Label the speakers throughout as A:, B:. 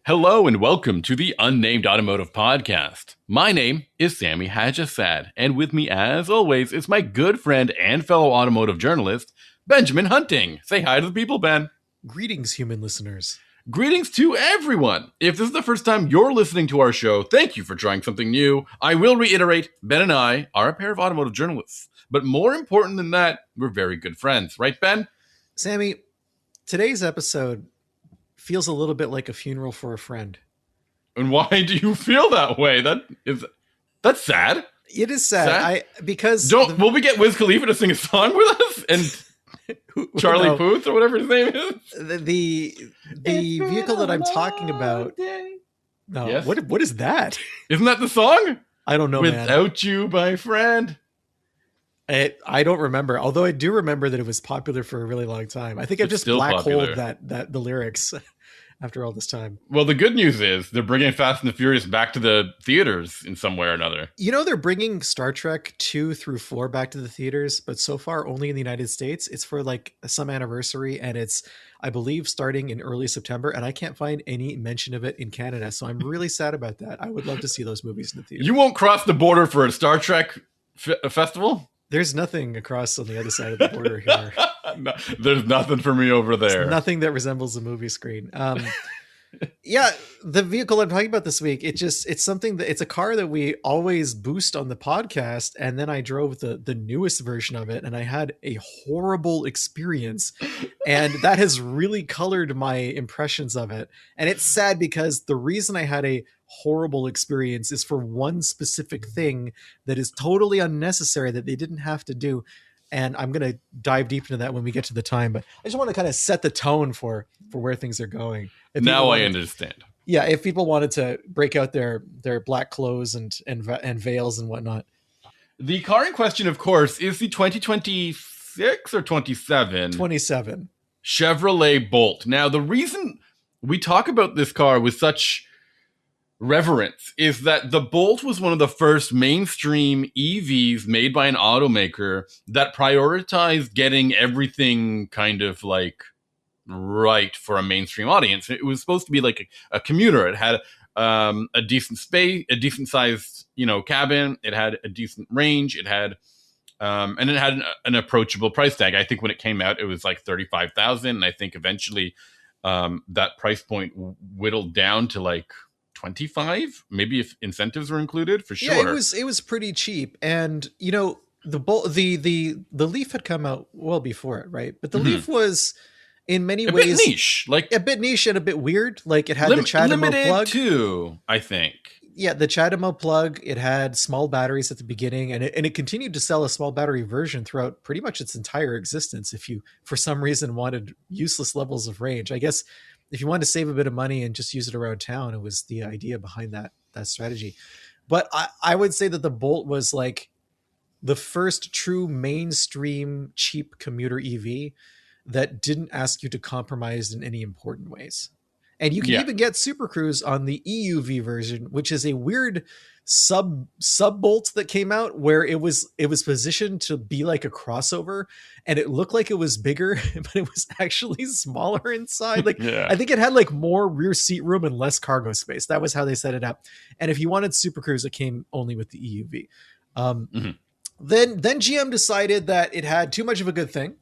A: Hello and welcome to the Unnamed Automotive Podcast. My name is Sami Hajjasad, and with me, as always, is my good friend and fellow automotive journalist, Benjamin Hunting. Say hi to the people, Ben.
B: Greetings, human listeners.
A: Greetings to everyone. If this is the first time you're listening to our show, thank you for trying something new. I will reiterate, Ben and I are a pair of automotive journalists. But more important than that, we're very good friends. Right, Ben?
B: Sami, today's episode feels a little bit like a funeral for a friend.
A: And why do you feel that way? That's sad.
B: It is sad.
A: Will we get Wiz Khalifa to sing a song with us? And Charlie Puth or whatever his name is?
B: The vehicle that I'm talking about. No, yes? What is that?
A: Isn't that the song?
B: I don't know,
A: Without you, my friend.
B: I don't remember, although I do remember that it was popular for a really long time. I think I've just black holed that the lyrics after all this time.
A: Well, the good news is they're bringing Fast and the Furious back to the theaters in some way or another.
B: You know, they're bringing Star Trek 2 through 4 back to the theaters, but so far only in the United States. It's for like some anniversary, and it's, I believe, starting in early September, and I can't find any mention of it in Canada, so I'm really sad about that. I would love to see those movies in the theater.
A: You won't cross the border for a Star Trek festival?
B: There's nothing across on the other side of the border here.
A: No, there's nothing for me over there.
B: There's nothing that resembles a movie screen. Yeah, the vehicle I'm talking about this week, it's something that it's a car that we always boost on the podcast. And then I drove the newest version of it and I had a horrible experience. And that has really colored my impressions of it. And it's sad because the reason I had a horrible experience is for one specific thing that is totally unnecessary that they didn't have to do. And I'm going to dive deep into that when we get to the time, but I just want to kind of set the tone for where things are going.
A: Now I understand.
B: Yeah. If people wanted to break out their black clothes and veils and whatnot.
A: The car in question, of course, is the 2026 or 27?
B: 27
A: Chevrolet Bolt. Now, the reason we talk about this car with such reverence is that the Bolt was one of the first mainstream EVs made by an automaker that prioritized getting everything kind of like right for a mainstream audience. It was supposed to be like a commuter. It had a decent space, a decent sized, cabin. It had a decent range. It had and it had an approachable price tag. I think when it came out, it was like $35,000. And I think eventually that price point whittled down to like 25, maybe if incentives were included, for sure.
B: Yeah, it was pretty cheap. And the Leaf had come out well before it, right? But the Leaf was in many ways
A: a bit niche
B: and a bit weird. Like it had the CHAdeMO plug
A: too, I think.
B: Yeah, the CHAdeMO plug. It had small batteries at the beginning, and it continued to sell a small battery version throughout pretty much its entire existence. If you, for some reason, wanted useless levels of range, I guess. If you wanted to save a bit of money and just use it around town, it was the idea behind that strategy. But I would say that the Bolt was like the first true mainstream cheap commuter EV that didn't ask you to compromise in any important ways. And you can even get Super Cruise on the EUV version, which is a weird sub Bolt that came out where it was positioned to be like a crossover, and it looked like it was bigger, but it was actually smaller inside. Like I think it had like more rear seat room and less cargo space. That was how they set it up. And if you wanted Super Cruise, it came only with the EUV. Then GM decided that it had too much of a good thing,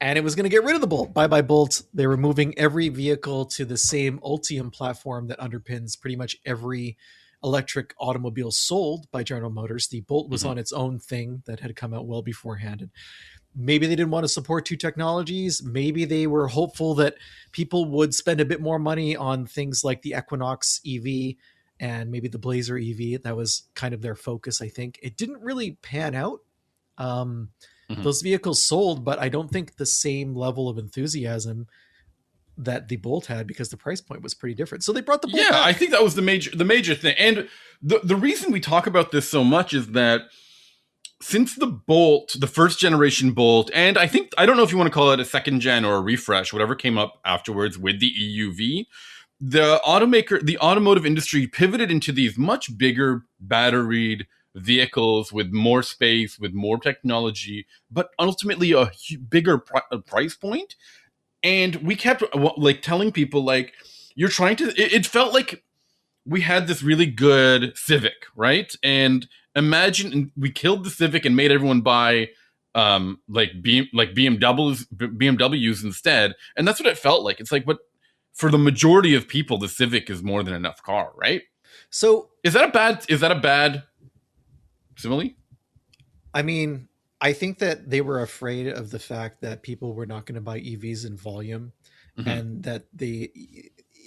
B: and it was going to get rid of the Bolt. Bye-bye Bolt. They were moving every vehicle to the same Ultium platform that underpins pretty much every electric automobile sold by General Motors. The Bolt was on its own thing that had come out well beforehand. And maybe they didn't want to support two technologies. Maybe they were hopeful that people would spend a bit more money on things like the Equinox EV and maybe the Blazer EV. That was kind of their focus, I think. It didn't really pan out. Those vehicles sold, but I don't think the same level of enthusiasm that the Bolt had, because the price point was pretty different. So they brought the Bolt back.
A: I think that was the major thing. And the reason we talk about this so much is that since the Bolt, the first generation Bolt, and I don't know if you want to call it a second gen or a refresh, whatever came up afterwards with the EUV, the automotive industry pivoted into these much bigger batteried vehicles with more space, with more technology, but ultimately a bigger price point. And we kept like telling people, like, you're trying to. It felt like we had this really good Civic, right? And imagine we killed the Civic and made everyone buy BMWs instead, and that's what it felt like. It's like, but for the majority of people, the Civic is more than enough car, right?
B: So
A: is that a bad simile?
B: I mean, I think that they were afraid of the fact that people were not going to buy EVs in volume, and that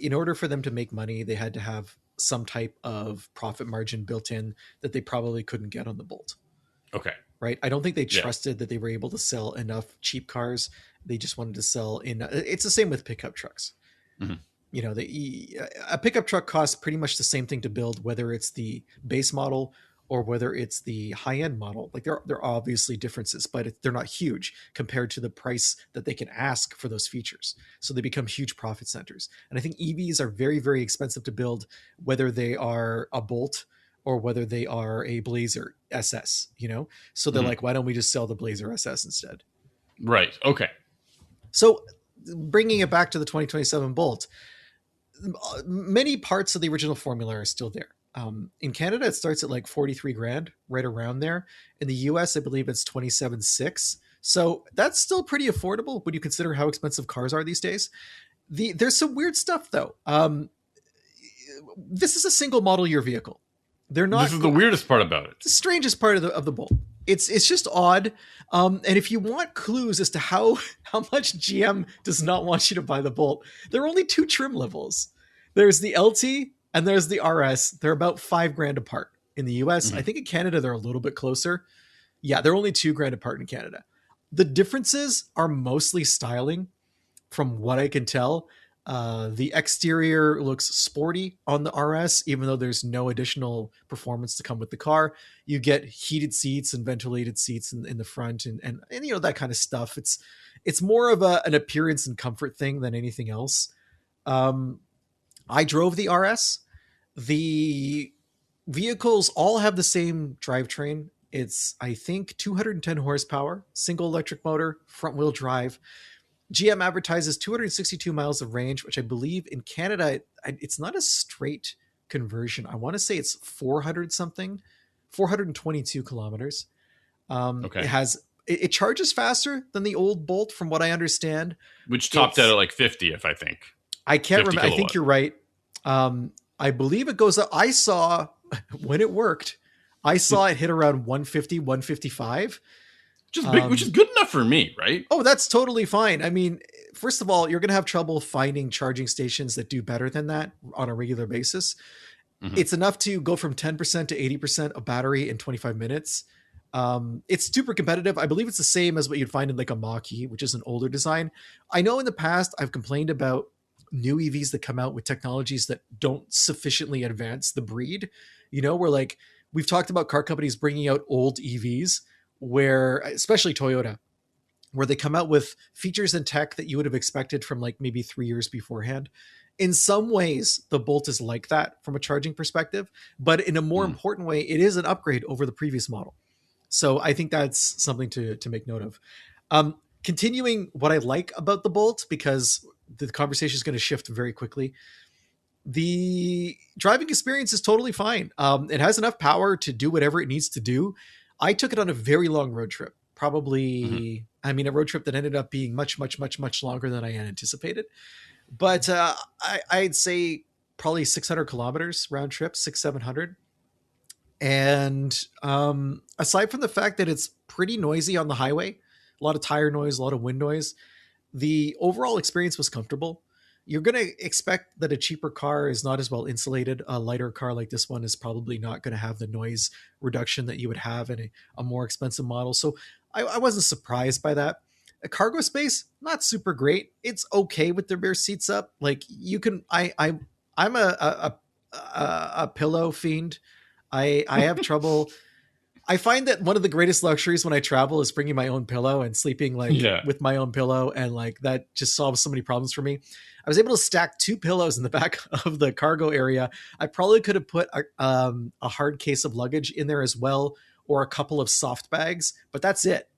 B: in order for them to make money, they had to have some type of profit margin built in that they probably couldn't get on the Bolt.
A: Okay.
B: Right. I don't think they trusted that they were able to sell enough cheap cars. They just wanted to sell it's the same with pickup trucks. You know, a pickup truck costs pretty much the same thing to build, whether it's the base model or whether it's the high-end model. Like there are obviously differences, but they're not huge compared to the price that they can ask for those features. So they become huge profit centers. And I think EVs are very, very expensive to build, whether they are a Bolt or whether they are a Blazer SS, you know? So they're like, why don't we just sell the Blazer SS instead?
A: Right. Okay.
B: So bringing it back to the 2027 Bolt, many parts of the original formula are still there. In Canada, it starts at like 43 grand, right around there. In the US, I believe it's 27.6. So that's still pretty affordable when you consider how expensive cars are these days. There's some weird stuff though. This is a single model year vehicle. They're not.
A: This is the weirdest part about it.
B: The strangest part of the Bolt. It's just odd. And if you want clues as to how much GM does not want you to buy the Bolt, there are only two trim levels. There's the LT and there's the RS. They're about $5,000 apart in the US. I think in Canada, they're a little bit closer. Yeah, they're only $2,000 apart in Canada. The differences are mostly styling from what I can tell. The exterior looks sporty on the RS, even though there's no additional performance to come with the car. You get heated seats and ventilated seats in the front and you know, that kind of stuff. It's more of an appearance and comfort thing than anything else. I drove the RS. The vehicles all have the same drivetrain. It's, I think, 210 horsepower, single electric motor, front wheel drive. GM advertises 262 miles of range, which I believe in Canada, it's not a straight conversion. I want to say it's 422 kilometers. Okay. It charges faster than the old Bolt, from what I understand.
A: Which topped out at like 50, if I think.
B: I can't remember. Kilowatt. I think you're right. I believe it goes up. I saw when it worked, I saw it hit around 150, 155.
A: Which is good enough for me, right?
B: Oh, that's totally fine. I mean, first of all, you're going to have trouble finding charging stations that do better than that on a regular basis. It's enough to go from 10% to 80% of battery in 25 minutes. It's super competitive. I believe it's the same as what you'd find in like a Mach-E, which is an older design. I know in the past I've complained about new EVs that come out with technologies that don't sufficiently advance the breed. You know, where like we've talked about car companies bringing out old EVs where, especially Toyota, where they come out with features and tech that you would have expected from like maybe 3 years beforehand. In some ways, the Bolt is like that from a charging perspective, but in a more important way, it is an upgrade over the previous model. So I think that's something to make note of. Continuing what I like about the Bolt, because the conversation is going to shift very quickly. The driving experience is totally fine. It has enough power to do whatever it needs to do. I took it on a very long road trip, probably, I mean, a road trip that ended up being much, much, much, much longer than I had anticipated. But I'd say probably 600 kilometers round trip, 700. And aside from the fact that it's pretty noisy on the highway, a lot of tire noise, a lot of wind noise, the overall experience was comfortable. You're going to expect that a cheaper car is not as well insulated. A lighter car like this one is probably not going to have the noise reduction that you would have in a more expensive model. So I wasn't surprised by that. A cargo space, not super great. It's okay with the rear seats up. Like you can, I'm a pillow fiend. I have trouble. I find that one of the greatest luxuries when I travel is bringing my own pillow and sleeping with my own pillow. And like that just solves so many problems for me. I was able to stack 2 pillows in the back of the cargo area. I probably could have put a hard case of luggage in there as well, or a couple of soft bags, but that's it.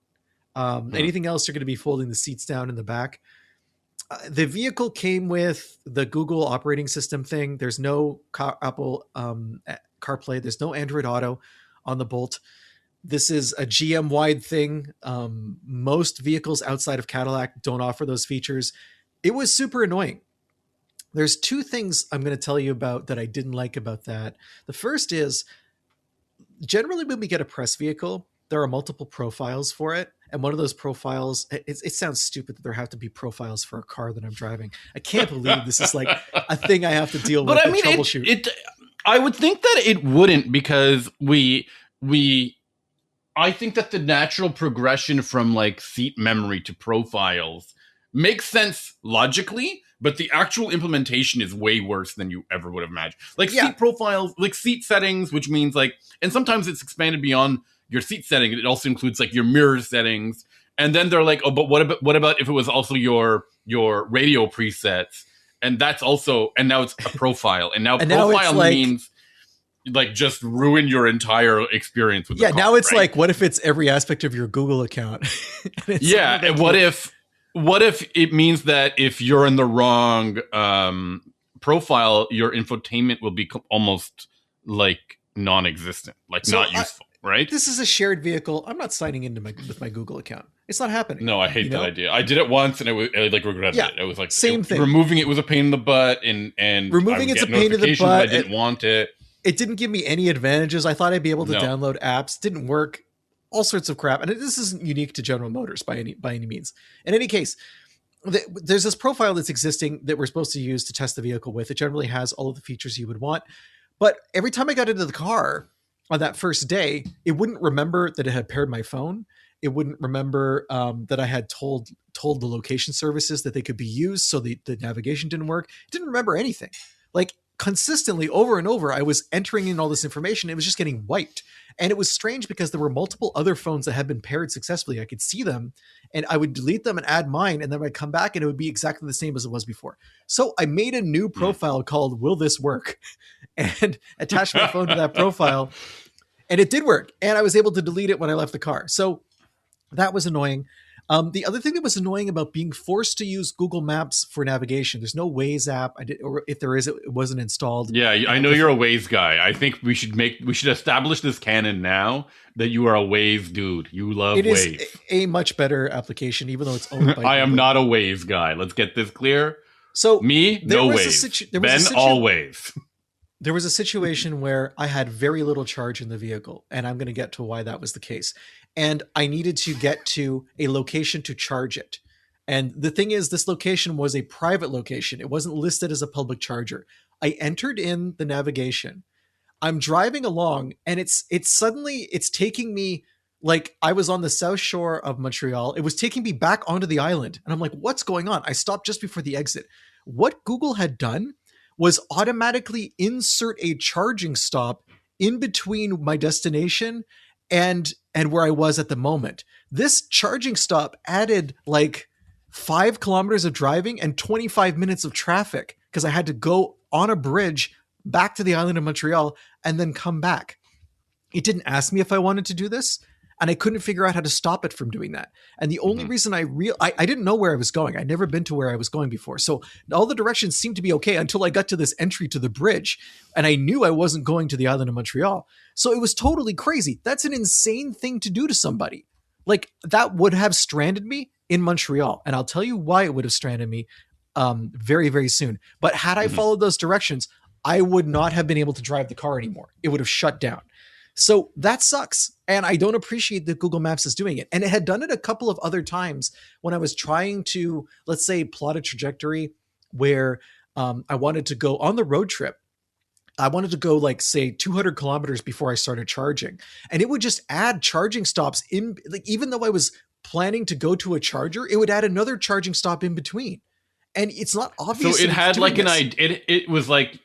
B: Anything else, you're going to be folding the seats down in the back. The vehicle came with the Google operating system thing. There's no Apple CarPlay. There's no Android Auto on the Bolt. This is a GM wide thing. Most vehicles outside of Cadillac don't offer those features. It was super annoying. There's two things I'm going to tell you about that I didn't like about that. The first is, generally when we get a press vehicle, there are multiple profiles for it. And one of those profiles, it sounds stupid that there have to be profiles for a car that I'm driving. I can't believe this is like a thing I have to deal with.
A: But I mean, troubleshoot. I would think that it wouldn't, because I think that the natural progression from like seat memory to profiles makes sense logically, but the actual implementation is way worse than you ever would have imagined. Like seat profiles, like seat settings, which means like, and sometimes it's expanded beyond your seat setting. It also includes like your mirror settings. And then they're like, oh, but what about if it was also your radio presets? And that's also, and now it's a profile. And now profile means like just ruin your entire experience with the car,
B: now it's like, what if it's every aspect of your Google account?
A: And what if it means that if you're in the wrong profile, your infotainment will be almost like non-existent, like not useful, right?
B: This is a shared vehicle. I'm not signing into with my Google account. It's not happening.
A: No, I hate that idea. I did it once and I like regretted it. It was like
B: same thing.
A: Removing it was a pain in the butt, and
B: removing it's a pain in the butt.
A: I didn't want it.
B: It didn't give me any advantages. I thought I'd be able to download apps. Didn't work. All sorts of crap. And this isn't unique to General Motors by any means. In any case, there's this profile that's existing that we're supposed to use to test the vehicle with. It generally has all of the features you would want. But every time I got into the car on that first day, it wouldn't remember that it had paired my phone. It wouldn't remember that I had told the location services that they could be used, so the navigation didn't work. It didn't remember anything. Like, consistently over and over, I was entering in all this information. It was just getting wiped. And it was strange because there were multiple other phones that had been paired successfully. I could see them and I would delete them and add mine. And then I'd come back and it would be exactly the same as it was before. So I made a new profile called Will This Work? And attached my phone to that profile. And it did work. And I was able to delete it when I left the car. So that was annoying. The other thing that was annoying about being forced to use Google Maps for navigation, there's no Waze app. Or if there is, it wasn't installed.
A: Yeah, I know you're a Waze guy. I think we should establish this canon now that you are a Waze dude. You love Waze. It is
B: a much better application, even though it's owned by
A: I am not a Waze guy. Let's get this clear.
B: So
A: me, no Waze. Ben, all Waze.
B: There was a situation where I had very little charge in the vehicle, and I'm going to get to why that was the case. And I needed to get to a location to charge it. And the thing is, this location was a private location. It wasn't listed as a public charger. I entered in the navigation. I'm driving along, and it's taking me like I was on the south shore of Montreal. It was taking me back onto the island. And I'm like, what's going on? I stopped just before the exit. What Google had done was automatically insert a charging stop in between my destination and where I was at the moment. This charging stop added like 5 kilometers of driving and 25 minutes of traffic because I had to go on a bridge back to the island of Montreal and then come back. It didn't ask me if I wanted to do this, and I couldn't figure out how to stop it from doing that. And the only reason I didn't know where I was going. I'd never been to where I was going before. So all the directions seemed to be okay until I got to this entry to the bridge, and I knew I wasn't going to the island of Montreal. So it was totally crazy. That's an insane thing to do to somebody. Like, that would have stranded me in Montreal. And I'll tell you why it would have stranded me very, very soon. But had I followed those directions, I would not have been able to drive the car anymore. It would have shut down. So that sucks. And I don't appreciate that Google Maps is doing it. And it had done it a couple of other times when I was trying to, let's say, plot a trajectory where I wanted to go on the road trip. I wanted to go like, say, 200 kilometers before I started charging. And it would just add charging stops in, like, even though I was planning to go to a charger, it would add another charging stop in between. And it's not obvious. So
A: it had like an idea. It was like,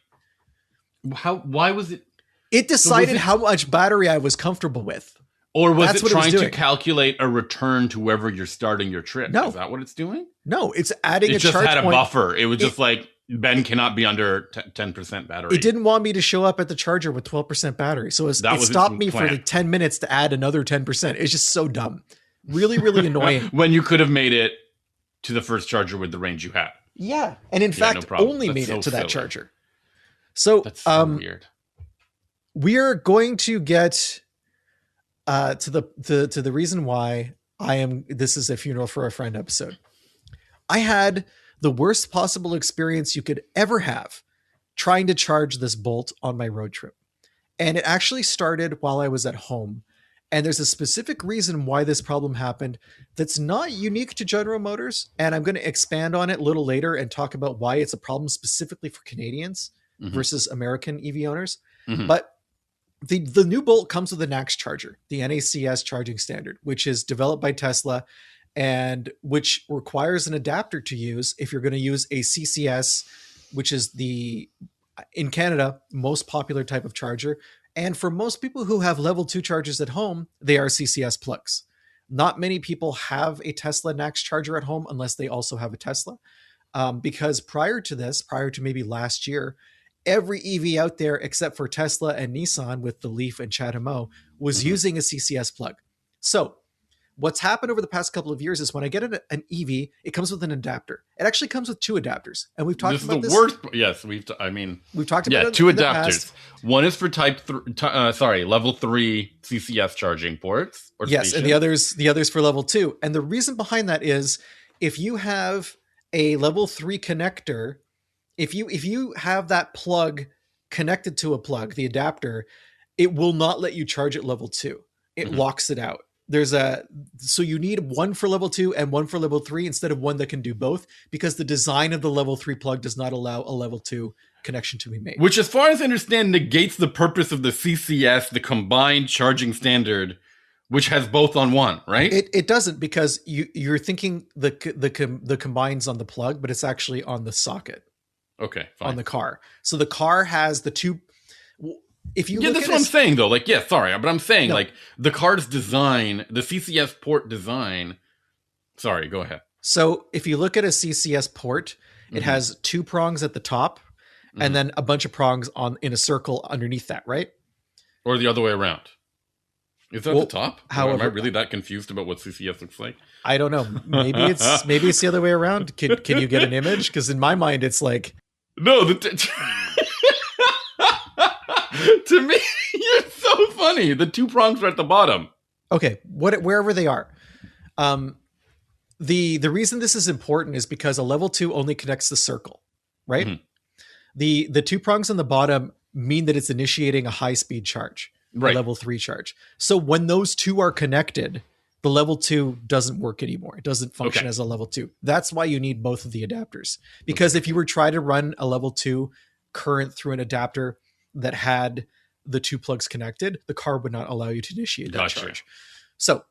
A: why was it?
B: It decided how much battery I was comfortable with.
A: Or was it trying to calculate a return to wherever you're starting your trip?
B: No.
A: Is that what it's doing?
B: No, it's adding
A: a charge point. It just had a buffer. It was just like, Ben cannot be under 10% battery.
B: It didn't want me to show up at the charger with 12% battery. So it stopped me for the 10 minutes to add another 10%. It's just so dumb. Really, really annoying.
A: When you could have made it to the first charger with the range you had.
B: Yeah, and in
A: Yeah, no
B: fact,
A: problem.
B: only
A: That's
B: made
A: so
B: it to that
A: silly.
B: charger. So,
A: That's so weird.
B: we're going to get to the reason why this is a funeral for a friend episode. I had the worst possible experience you could ever have trying to charge this Bolt on my road trip. And it actually started while I was at home. And there's a specific reason why this problem happened that's not unique to General Motors. And I'm going to expand on it a little later and talk about why it's a problem specifically for Canadians versus American EV owners. But the new Bolt comes with a NACS charger, the NACS charging standard, which is developed by Tesla and which requires an adapter to use if you're going to use a CCS, which is in Canada, most popular type of charger. And for most people who have level 2 chargers at home, they are CCS plugs. Not many people have a Tesla NACS charger at home unless they also have a Tesla. Because prior to maybe last year, every EV out there except for Tesla and Nissan with the Leaf and CHAdeMO was using a CCS plug. So what's happened over the past couple of years is when I get an EV, it comes with an adapter. It actually comes with 2 adapters. And we've talked about this.
A: This is the worst. Yes, we've talked about it. 2 adapters. One is for level 3 CCS charging ports.
B: Yes, and the others for level 2. And the reason behind that is if you have a level 3 connector, if you have that plug connected to a plug, the adapter, it will not let you charge at level 2. It locks it out. So you need one for level 2 and one for level 3 instead of one that can do both, because the design of the level 3 plug does not allow a level 2 connection to be made.
A: Which, as far as I understand, negates the purpose of the CCS, the combined charging standard, which has both on one, right?
B: It doesn't, because you're thinking the combines on the plug, but it's actually on the socket.
A: Okay, fine.
B: On the car. So the car has the 2. If you
A: that's what I'm saying, though. But I'm saying, the car's design, the CCS port design. Sorry, go ahead.
B: So if you look at a CCS port, it has 2 prongs at the top, and then a bunch of prongs in a circle underneath that, right?
A: Or the other way around. Is that the top?
B: However,
A: am I really that confused about what CCS looks like?
B: I don't know. Maybe it's the other way around. Can you get an image? Because in my mind, it's like
A: no. To me, you're so funny. The 2 prongs are at the bottom.
B: Okay, wherever they are. The reason this is important is because a level 2 only connects the circle, right? The 2 prongs on the bottom mean that it's initiating a high speed charge, right? A level 3 charge. So when those 2 are connected, the level 2 doesn't work anymore. It doesn't function as a level 2. That's why you need both of the adapters. Because if you were trying to run a level 2 current through an adapter that had the 2 plugs connected, the car would not allow you to initiate that charge. So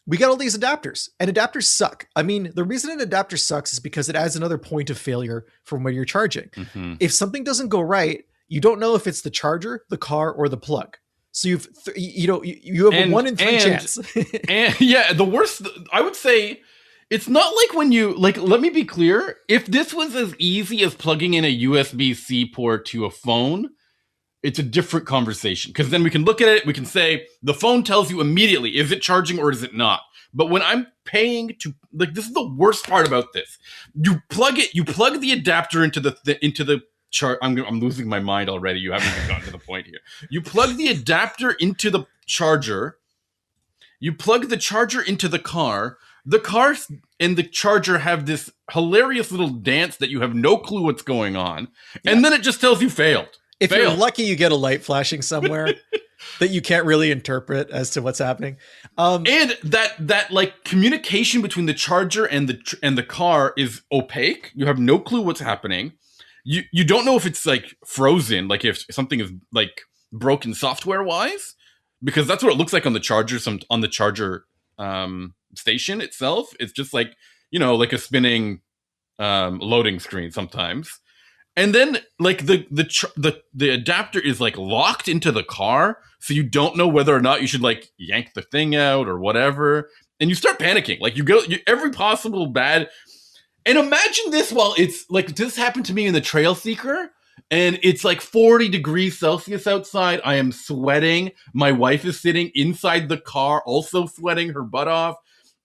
B: we got all these adapters, and adapters suck. I mean, the reason an adapter sucks is because it adds another point of failure from where you're charging. If something doesn't go right, you don't know if it's the charger, the car, or the plug. So you have a 1 in 3 chance.
A: And the worst, I would say, it's not like when you, let me be clear. If this was as easy as plugging in a USB-C port to a phone, it's a different conversation. Because then we can look at it, we can say, the phone tells you immediately, is it charging or is it not? But when I'm paying to, this is the worst part about this. You plug the adapter into the chart. I'm losing my mind already. You haven't even gotten to the point here. You plug the adapter into the charger. You plug the charger into the car. The car and the charger have this hilarious little dance that you have no clue what's going on. Yeah. And then it just tells you failed.
B: If you're lucky, you get a light flashing somewhere that you can't really interpret as to what's happening.
A: And that communication between the charger and the car is opaque. You have no clue what's happening. You don't know if it's frozen, if something is broken software wise, because that's what it looks like on the charger. On the charger station itself, it's just like a spinning loading screen sometimes. And then the adapter is locked into the car, so you don't know whether or not you should yank the thing out or whatever, and you start panicking. You go every possible bad. And imagine this while it's this happened to me in the Trail Seeker, and it's 40 degrees Celsius outside. I am sweating. My wife is sitting inside the car, also sweating her butt off.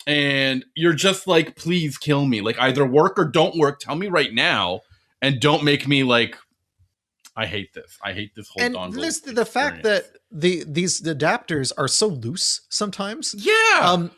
A: and you're just like, please kill me. Like, either work or don't work. Tell me right now, and don't make me like, I hate this. I hate this whole
B: And
A: dongle.
B: this, the fact that these adapters are so loose sometimes.
A: Yeah.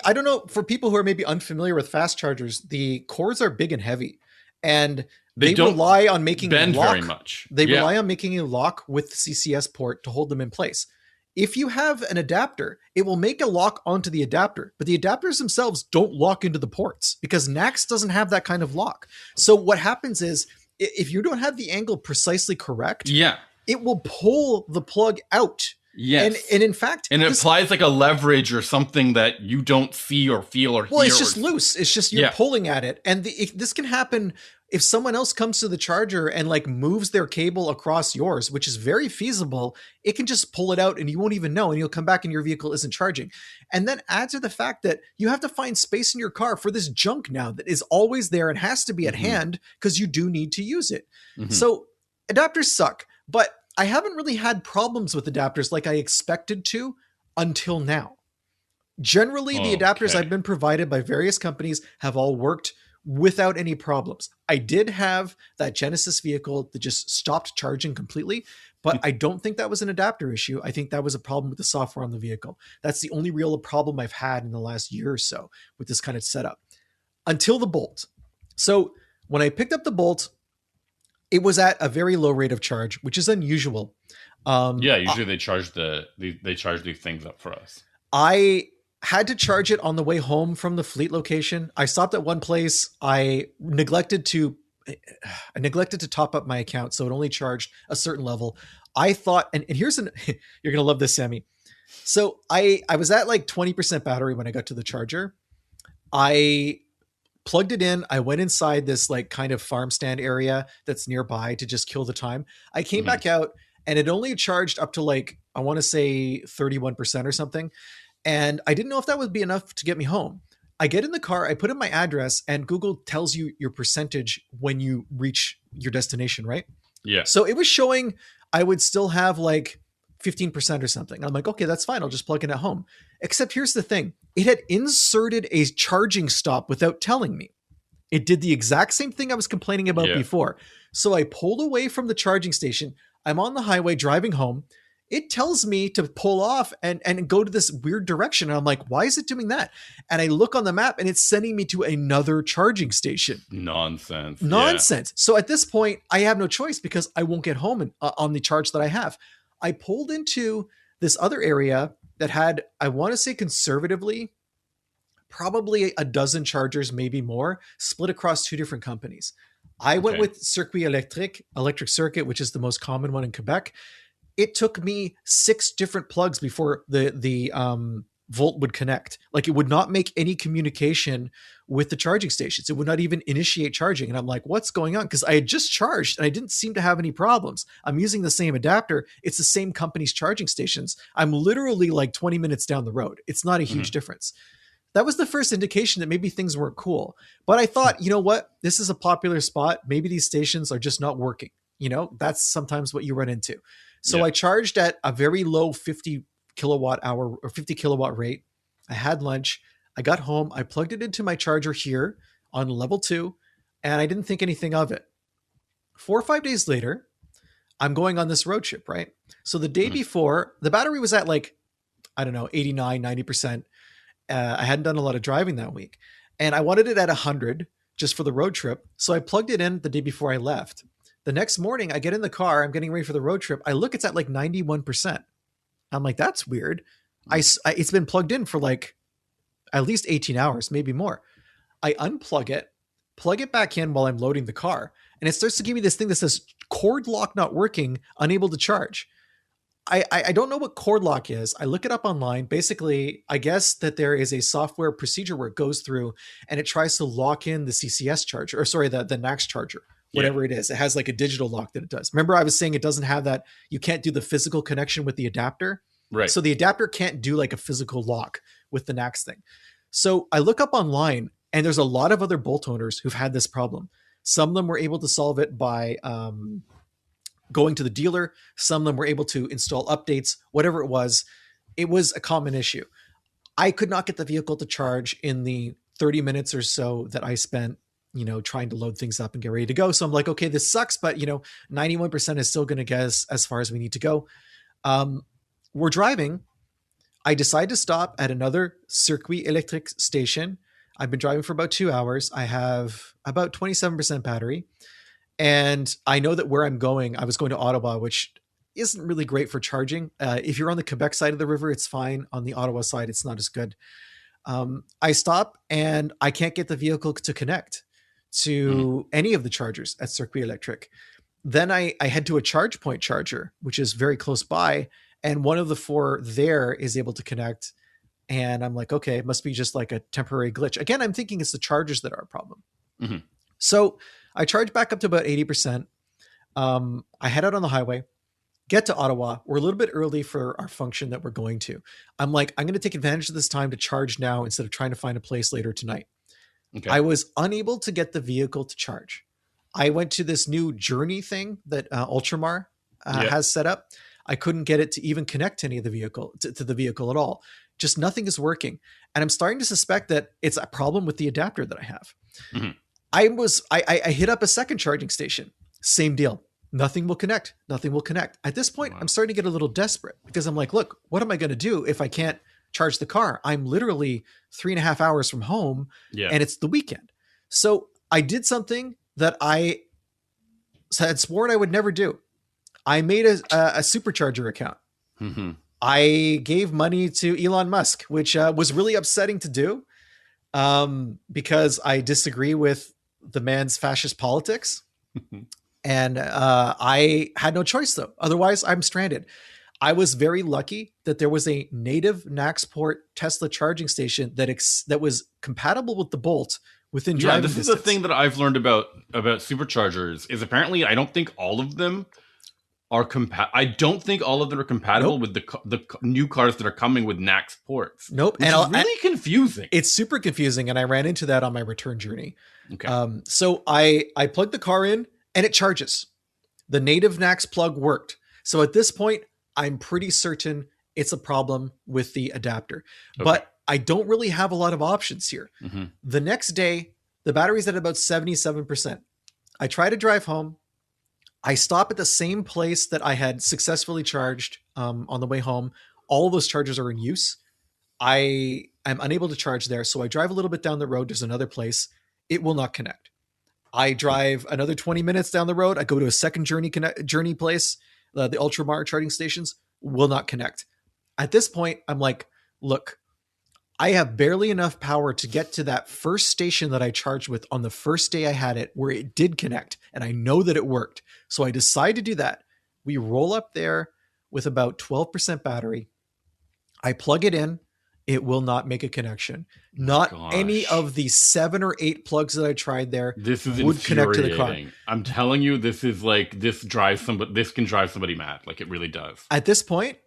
B: I don't know, for people who are maybe unfamiliar with fast chargers, the cords are big and heavy, and they
A: don't
B: rely on making
A: bend
B: a lock.
A: very much.
B: They rely on making a lock with CCS port to hold them in place. If you have an adapter, it will make a lock onto the adapter, but the adapters themselves don't lock into the ports because NACS doesn't have that kind of lock. So what happens is, if you don't have the angle precisely correct, it will pull the plug out.
A: Yes.
B: And in fact,
A: and it applies like a leverage or something that you don't see or feel or hear.
B: Well, it's just loose. It's just you're pulling at it. And this can happen if someone else comes to the charger and like moves their cable across yours, which is very feasible. It can just pull it out and you won't even know, and you'll come back and your vehicle isn't charging. And then add to the fact that you have to find space in your car for this junk now that is always there and has to be at hand because you do need to use it. So adapters suck, but I haven't really had problems with adapters like I expected to until now. Generally, the adapters I've been provided by various companies have all worked without any problems. I did have that Genesis vehicle that just stopped charging completely, but I don't think that was an adapter issue. I think that was a problem with the software on the vehicle. That's the only real problem I've had in the last year or so with this kind of setup. Until the Bolt. So when I picked up the Bolt, it was at a very low rate of charge, which is unusual.
A: Usually they charge these things up for us.
B: I had to charge it on the way home from the Fleet location. I stopped at one place. I neglected to top up my account, so it only charged a certain level. I thought, and here's you're gonna love this, Sammy. So I was at like 20% battery when I got to the charger. I plugged it in. I went inside this like kind of farm stand area that's nearby to just kill the time. I came back out and it only charged up to like, I want to say 31% or something. And I didn't know if that would be enough to get me home. I get in the car, I put in my address, and Google tells you your percentage when you reach your destination, right?
A: Yeah.
B: So it was showing I would still have like 15% or something. I'm like, okay, that's fine. I'll just plug in at home. Except here's the thing. It had inserted a charging stop without telling me. It did the exact same thing I was complaining about before. So I pulled away from the charging station. I'm on the highway driving home. It tells me to pull off and go to this weird direction. And I'm like, why is it doing that? And I look on the map and it's sending me to another charging station.
A: Nonsense.
B: So at this point, I have no choice because I won't get home on the charge that I have. I pulled into this other area that had, I want to say conservatively, probably a dozen chargers, maybe more, split across two different companies. I went with Circuit Electric Circuit, which is the most common one in Quebec. It took me 6 different plugs before the Volt would connect. Like, it would not make any communication with the charging stations. It would not even initiate charging. And I'm like, what's going on? Because I had just charged and I didn't seem to have any problems. I'm using the same adapter. It's the same company's charging stations. I'm literally like 20 minutes down the road. It's not a huge difference. That was the first indication that maybe things weren't cool. But I thought, you know what? This is a popular spot. Maybe these stations are just not working. You know, that's sometimes what you run into. So I charged at a very low 50 kilowatt hour or 50 kilowatt rate. I had lunch. I got home. I plugged it into my charger here on level 2, and I didn't think anything of it. 4 or 5 days later, I'm going on this road trip, right? So the day before, the battery was at like, I don't know, 89, 90%. I hadn't done a lot of driving that week. And I wanted it at 100 just for the road trip. So I plugged it in the day before I left. The next morning, I get in the car. I'm getting ready for the road trip. I look, it's at like 91%. I'm like, that's weird. It's been plugged in for like at least 18 hours, maybe more. I unplug it, plug it back in while I'm loading the car. And it starts to give me this thing that says cord lock not working, unable to charge. I don't know what cord lock is. I look it up online. Basically, I guess that there is a software procedure where it goes through and it tries to lock in the CCS charger, or sorry, the NACS charger. Whatever it is, it has like a digital lock that it does. Remember, I was saying it doesn't have that. You can't do the physical connection with the adapter.
A: Right.
B: So the adapter can't do like a physical lock with the NACS thing. So I look up online and there's a lot of other Bolt owners who've had this problem. Some of them were able to solve it by going to the dealer. Some of them were able to install updates, whatever it was a common issue. I could not get the vehicle to charge in the 30 minutes or so that I spent, trying to load things up and get ready to go. So I'm like, okay, this sucks, but 91% is still going to get us as far as we need to go. We're driving. I decide to stop at another Circuit Electric station. I've been driving for about 2 hours. I have about 27% battery. And I know that where I'm going, I was going to Ottawa, which isn't really great for charging. If you're on the Quebec side of the river, it's fine. On the Ottawa side, it's not as good. I stop and I can't get the vehicle to connect to any of the chargers at Circuit Electric. Then I head to a charge point charger, which is very close by. And one of the 4 there is able to connect. And I'm like, okay, it must be just like a temporary glitch. Again, I'm thinking it's the chargers that are a problem.
A: Mm-hmm.
B: So I charge back up to about 80%. I head out on the highway, get to Ottawa. We're a little bit early for our function that we're going to. I'm like, I'm going to take advantage of this time to charge now instead of trying to find a place later tonight.
A: Okay.
B: I was unable to get the vehicle to charge. I went to this new Journey thing that Ultramar has set up. I couldn't get it to even connect to any of the vehicle to the vehicle at all. Just nothing is working. And I'm starting to suspect that it's a problem with the adapter that I have.
A: Mm-hmm.
B: I hit up a second charging station. Same deal. Nothing will connect. Nothing will connect. At this point, I'm starting to get a little desperate because I'm like, look, what am I going to do if I can't charge the car? I'm literally 3.5 hours from home and it's the weekend. So I did something that I had sworn I would never do. I made a supercharger account.
A: Mm-hmm.
B: I gave money to Elon Musk, which was really upsetting to do because I disagree with the man's fascist politics. And I had no choice, though. Otherwise, I'm stranded. I was very lucky that there was a native Naxport Tesla charging station that was compatible with the Bolt within driving distance.
A: This is the thing that I've learned about superchargers is apparently I don't think all of them are compatible with the new cars that are coming with Nax ports.
B: Nope.
A: Which is really confusing.
B: It's super confusing. And I ran into that on my return journey.
A: Okay.
B: So I plugged the car in and it charges. The native Nax plug worked. So at this point, I'm pretty certain it's a problem with the adapter. Okay. But I don't really have a lot of options here. Mm-hmm. The next day, the battery's at about 77%. I try to drive home. I stop at the same place that I had successfully charged on the way home. All of those chargers are in use. I'm unable to charge there. So I drive a little bit down the road. There's another place. It will not connect. I drive another 20 minutes down the road. I go to a second journey place. The Ultramar charging stations will not connect. At this point, I'm like, look, I have barely enough power to get to that first station that I charged with on the first day I had it, where it did connect. And I know that it worked. So I decide to do that. We roll up there with about 12% battery. I plug it in. It will not make a connection. Not any of the 7 or 8 plugs that I tried there would connect to the car.
A: I'm telling you, this is like, this can drive somebody mad. Like it really does.
B: At this point,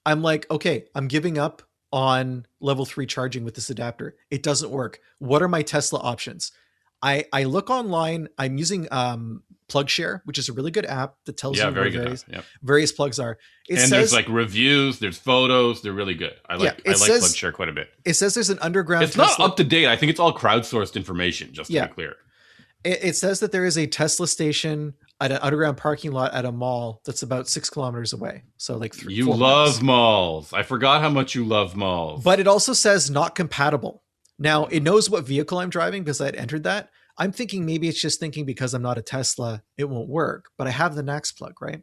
B: I'm like, okay, I'm giving up on level 3 charging with this adapter. It doesn't work. What are my Tesla options? I look online. I'm using PlugShare, which is a really good app that tells you where various plugs are.
A: There's like reviews, there's photos. They're really good. I like PlugShare quite a bit.
B: It says there's an underground
A: It's Tesla. Not up to date. I think it's all crowdsourced information, just to be clear.
B: It says that there is a Tesla station at an underground parking lot at a mall that's about 6 kilometers away. So like 3
A: You love malls. I forgot how much you love malls.
B: But it also says not compatible. Now, it knows what vehicle I'm driving because I had entered that. I'm thinking maybe it's just thinking because I'm not a Tesla, it won't work. But I have the Nax plug, right?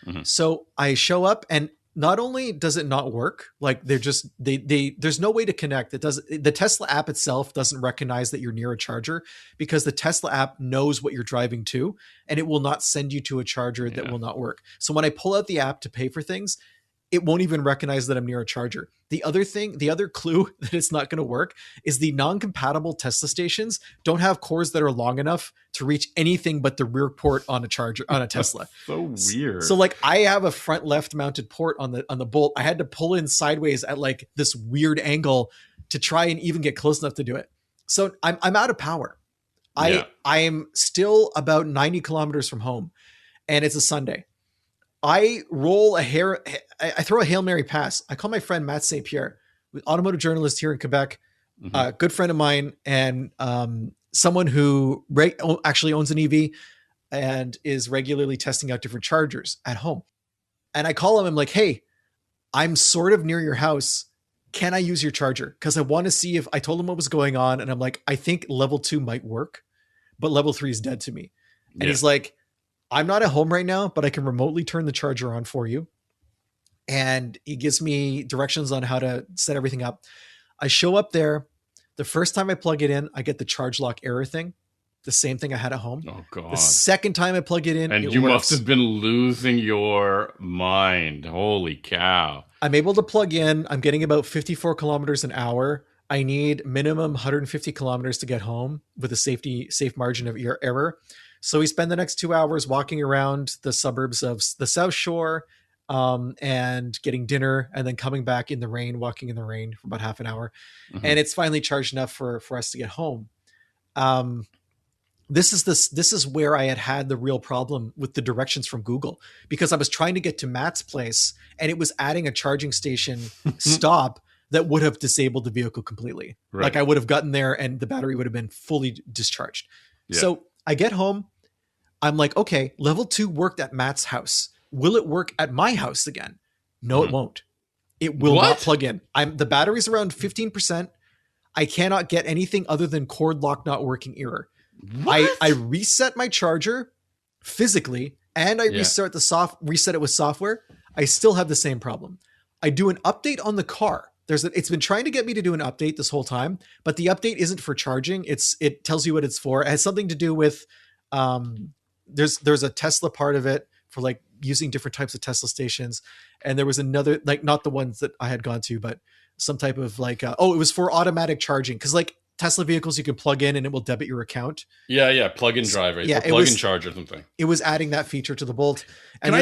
B: Mm-hmm. So I show up and not only does it not work, like there's no way to connect. The Tesla app itself doesn't recognize that you're near a charger because the Tesla app knows what you're driving to and it will not send you to a charger that will not work. So when I pull out the app to pay for things, it won't even recognize that I'm near a charger. The other clue that it's not going to work is the non-compatible Tesla stations don't have cords that are long enough to reach anything but the rear port on a charger, on a Tesla.
A: So weird.
B: So like I have a front left mounted port on the Bolt. I had to pull in sideways at like this weird angle to try and even get close enough to do it. So I'm out of power. I am still about 90 kilometers from home and it's a Sunday. I throw a Hail Mary pass. I call my friend Matt St. Pierre. automotive journalist here in Quebec,
A: Mhm.
B: good friend of mine, and someone who actually owns an EV and is regularly testing out different chargers at home. And I call him, I'm like, hey, I'm sort of near your house. Can I use your charger? Because I want to see if I told him what was going on. And I'm like, I think level 2 might work, but level 3 is dead to me. And
A: Yeah.
B: he's like, I'm not at home right now, but I can remotely turn the charger on for you. And he gives me directions on how to set everything up. I show up there. The first time I plug it in, I get the charge lock error thing, the same thing I had at home.
A: Oh God.
B: The second time I plug it in,
A: And
B: it
A: you
B: works.
A: must have been losing your mind. Holy cow.
B: I'm able to plug in. I'm getting about 54 kilometers an hour. I need minimum 150 kilometers to get home with a safe margin of error. So we spend the next 2 hours walking around the suburbs of the South Shore, and getting dinner, and then coming back in the rain, walking in the rain for about half an hour.
A: Mhm.
B: And it's finally charged enough for us to get home. This is where I had the real problem with the directions from Google, because I was trying to get to Matt's place and it was adding a charging station stop that would have disabled the vehicle completely.
A: Right.
B: Like I would have gotten there and the battery would have been fully discharged.
A: Yeah.
B: So I get home. I'm like, okay, level 2 worked at Matt's house. Will it work at my house again? No, it won't. It will not plug in. The battery's around 15%. I cannot get anything other than cord lock not working error. I reset my charger physically and I reset it with software. I still have the same problem. I do an update on the car. It's been trying to get me to do an update this whole time, but the update isn't for charging. It tells you what it's for. It has something to do with there's a Tesla part of it for like using different types of Tesla stations. And there was another, like not the ones that I had gone to, but some type of like, it was for automatic charging. Cause like Tesla vehicles, you can plug in and it will debit your account.
A: Yeah. Plug-in driver.
B: Yeah,
A: plug-in charge or something.
B: It was adding that feature to the Bolt. And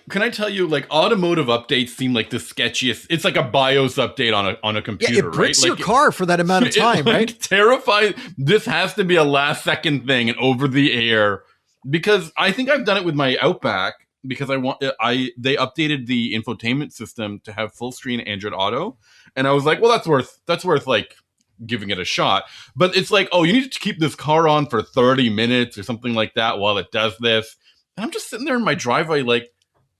A: Can I tell you, like automotive updates seem like the sketchiest. It's like a BIOS update on a computer,
B: it bricks
A: right?
B: your car for that amount of time, right?
A: Terrifying. This has to be a last second thing and over the air, because I think I've done it with my Outback, because they updated the infotainment system to have full screen Android Auto, and I was like, well, that's worth like giving it a shot. But it's like, oh, you need to keep this car on for 30 minutes or something like that while it does this. And I'm just sitting there in my driveway like,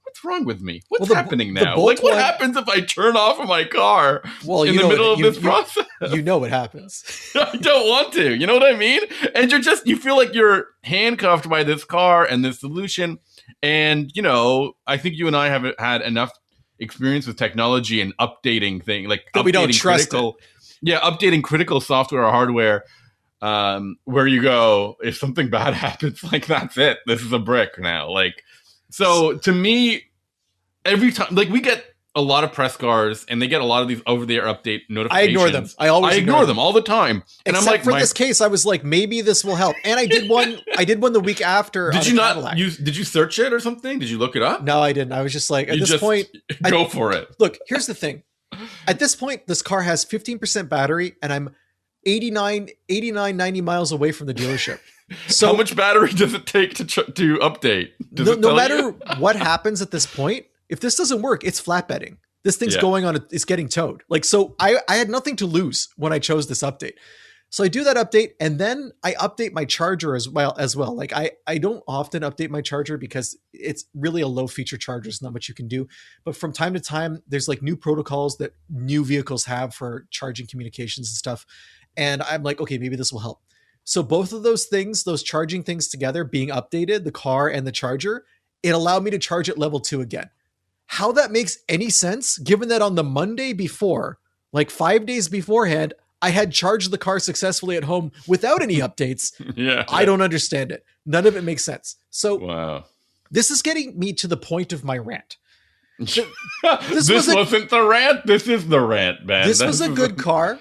A: what's wrong with me? What's happening now? Like, what happens if I turn off my car in the middle of this process?
B: You know what happens.
A: I don't want to. You know what I mean? And you feel like you're handcuffed by this car and this solution. And, I think you and I have had enough experience with technology and updating things, like
B: that we don't trust it.
A: Yeah, updating critical software or hardware, where you go, if something bad happens, like that's it. This is a brick now. Like, so to me, every time, like we get a lot of press cars and they get a lot of these over-the-air update notifications.
B: I ignore them. I ignore them
A: all the time. And
B: Except
A: I'm like,
B: for this case, I was like, maybe this will help. And I did one. I did one the week after.
A: Did you not use? Did you search it or something? Did you look it up?
B: No, I didn't. I was just like, at this point,
A: go for it.
B: Look, here's the thing. At this point, this car has 15% battery, and I'm 90 miles away from the dealership. So
A: how much battery does it take to update?
B: No matter what happens at this point, if this doesn't work, it's flatbedding. This thing's going on, it's getting towed. Like, so I had nothing to lose when I chose this update. So I do that update, and then I update my charger as well. Like I don't often update my charger because it's really a low feature charger. There's not much you can do. But from time to time, there's like new protocols that new vehicles have for charging communications and stuff. And I'm like, okay, maybe this will help. So both of those things, those charging things together, being updated, the car and the charger, it allowed me to charge at level 2 again. How that makes any sense, given that on the Monday before, like 5 days beforehand, I had charged the car successfully at home without any updates. I don't understand it. None of it makes sense. So this is getting me to the point of my rant.
A: This wasn't the rant. This is the rant, man.
B: This was a good car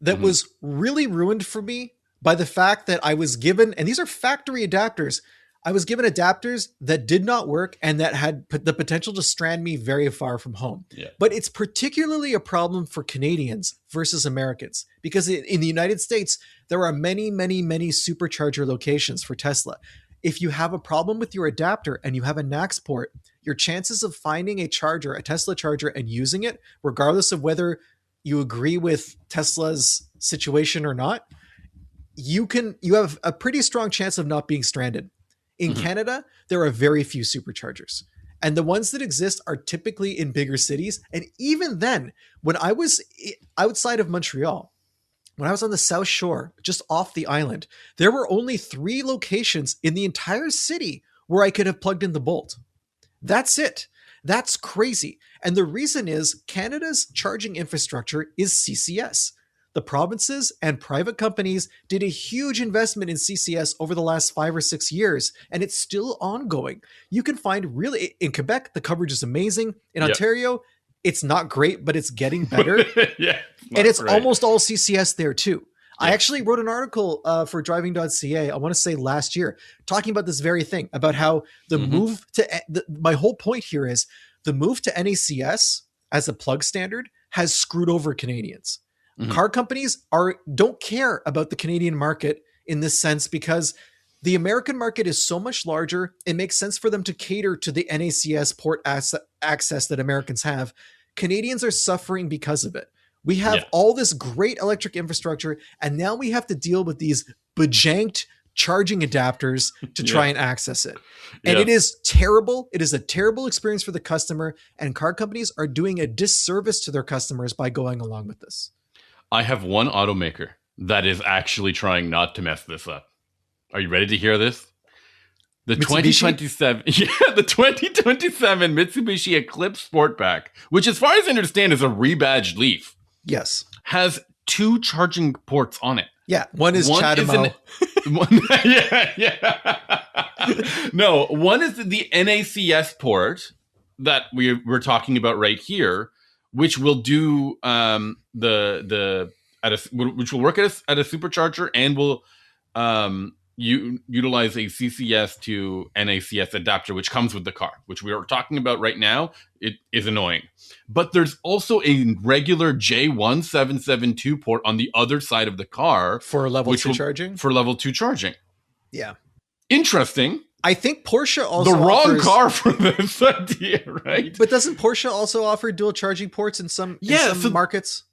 B: that was really ruined for me by the fact that I was given, and these are factory adapters, I was given adapters that did not work and that had the potential to strand me very far from home.
A: Yeah.
B: But it's particularly a problem for Canadians versus Americans, because in the United States, there are many, many, many supercharger locations for Tesla. If you have a problem with your adapter and you have a NACS port, your chances of finding a Tesla charger and using it, regardless of whether you agree with Tesla's situation or not, you have a pretty strong chance of not being stranded. In Canada, there are very few superchargers. And the ones that exist are typically in bigger cities. And even then, when I was outside of Montreal, when I was on the South Shore, just off the island, there were only 3 locations in the entire city where I could have plugged in the Bolt. That's it. That's crazy. And the reason is Canada's charging infrastructure is CCS. The provinces and private companies did a huge investment in CCS over the last 5 or 6 years, and it's still ongoing. You can find really, in Quebec, the coverage is amazing. In Ontario, it's not great, but it's getting better. And it's almost all CCS there too. I actually wrote an article for driving.ca, I want to say last year, talking about this very thing, about how the move to, my whole point here is the move to NACS as a plug standard has screwed over Canadians. Car companies don't care about the Canadian market in this sense because the American market is so much larger. It makes sense for them to cater to the NACS port access that Americans have. Canadians are suffering because of it. We have all this great electric infrastructure, and now we have to deal with these bejanked charging adapters to try and access it. And it is terrible. It is a terrible experience for the customer, and car companies are doing a disservice to their customers by going along with this.
A: I have one automaker that is actually trying not to mess this up. Are you ready to hear this? The
B: Mitsubishi?
A: 2027 Mitsubishi Eclipse Sportback, which as far as I understand is a rebadged Leaf,
B: Yes.
A: has 2 charging ports on it.
B: Yeah. One is CHAdeMO.
A: No, one is the NACS port that we're talking about right here, which will do which will work at a supercharger and will utilize a CCS to NACS adapter, which comes with the car, which we are talking about right now. It is annoying. But there's also a regular J1772 port on the other side of the car.
B: For level 2 charging?
A: For level 2 charging.
B: Yeah.
A: Interesting.
B: I think Porsche also
A: the wrong car for this idea, right?
B: But doesn't Porsche also offer dual charging ports in some markets?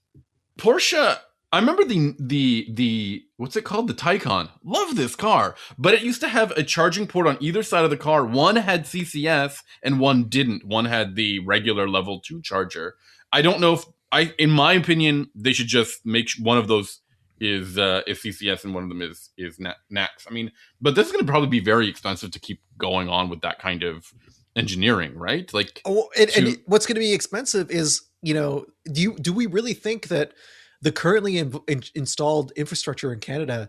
A: Porsche, I remember the what's it called? The Taycan. Love this car. But it used to have a charging port on either side of the car. One had CCS and one didn't. One had the regular level 2 charger. I don't know in my opinion, they should just make one of those is CCS and one of them is NACS. I mean, but this is going to probably be very expensive to keep going on with that kind of engineering, right? Like,
B: and what's going to be expensive is, do we really think that the currently installed infrastructure in Canada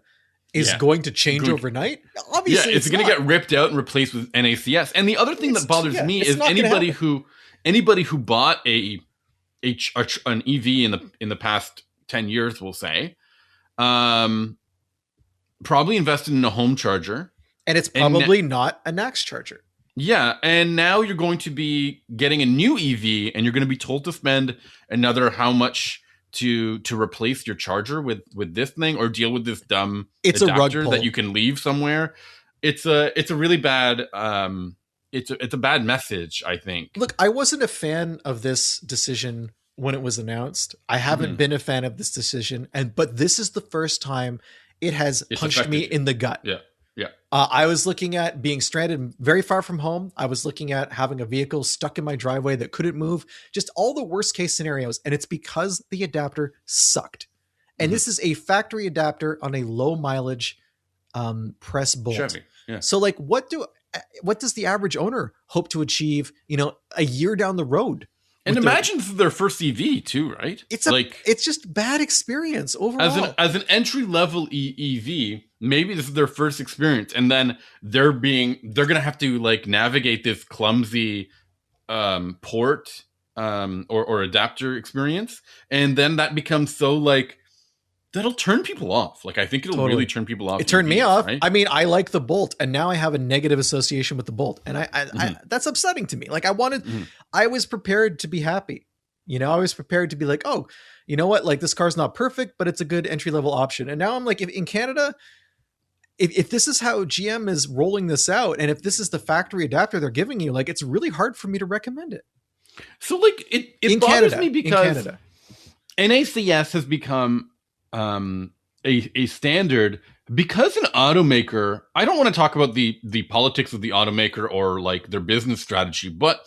B: is going to change overnight? Obviously,
A: it's going to get ripped out and replaced with NACS. And the other thing that bothers me is anybody who bought an EV in the past 10 years, we'll say, probably invested in a home charger,
B: and it's probably not a NACS charger.
A: Yeah, and now you're going to be getting a new EV, and you're going to be told to spend another how much to replace your charger with this thing, or deal with this dumb adapter that you can leave somewhere. It's a really bad it's a bad message, I think.
B: Look, I wasn't a fan of this decision when it was announced. I haven't been a fan of this decision, but this is the first time it has punched me in the gut.
A: Yeah.
B: I was looking at being stranded very far from home. I was looking at having a vehicle stuck in my driveway that couldn't move. Just all the worst case scenarios, and it's because the adapter sucked. And this is a factory adapter on a low mileage press bolt.
A: Chevy. Yeah.
B: So, like, what does the average owner hope to achieve? A year down the road.
A: And imagine this is their first EV too, right?
B: It's just bad experience overall.
A: As an entry level EV, maybe this is their first experience, and then they're gonna have to like navigate this clumsy port or adapter experience, and then that becomes so like that'll turn people off. Like, I think it'll really turn people off.
B: It turned me off. Right? I mean, I like the Bolt, and now I have a negative association with the Bolt, and I that's upsetting to me. Like, I was prepared to be happy. I was prepared to be like, oh, you know what? Like, this car's not perfect, but it's a good entry level option. And now I'm like, if in Canada, if this is how GM is rolling this out, and if this is the factory adapter they're giving you, like, it's really hard for me to recommend it.
A: So, like, it bothers me because NACS has become a standard because an automaker, I don't want to talk about the politics of the automaker or like their business strategy, but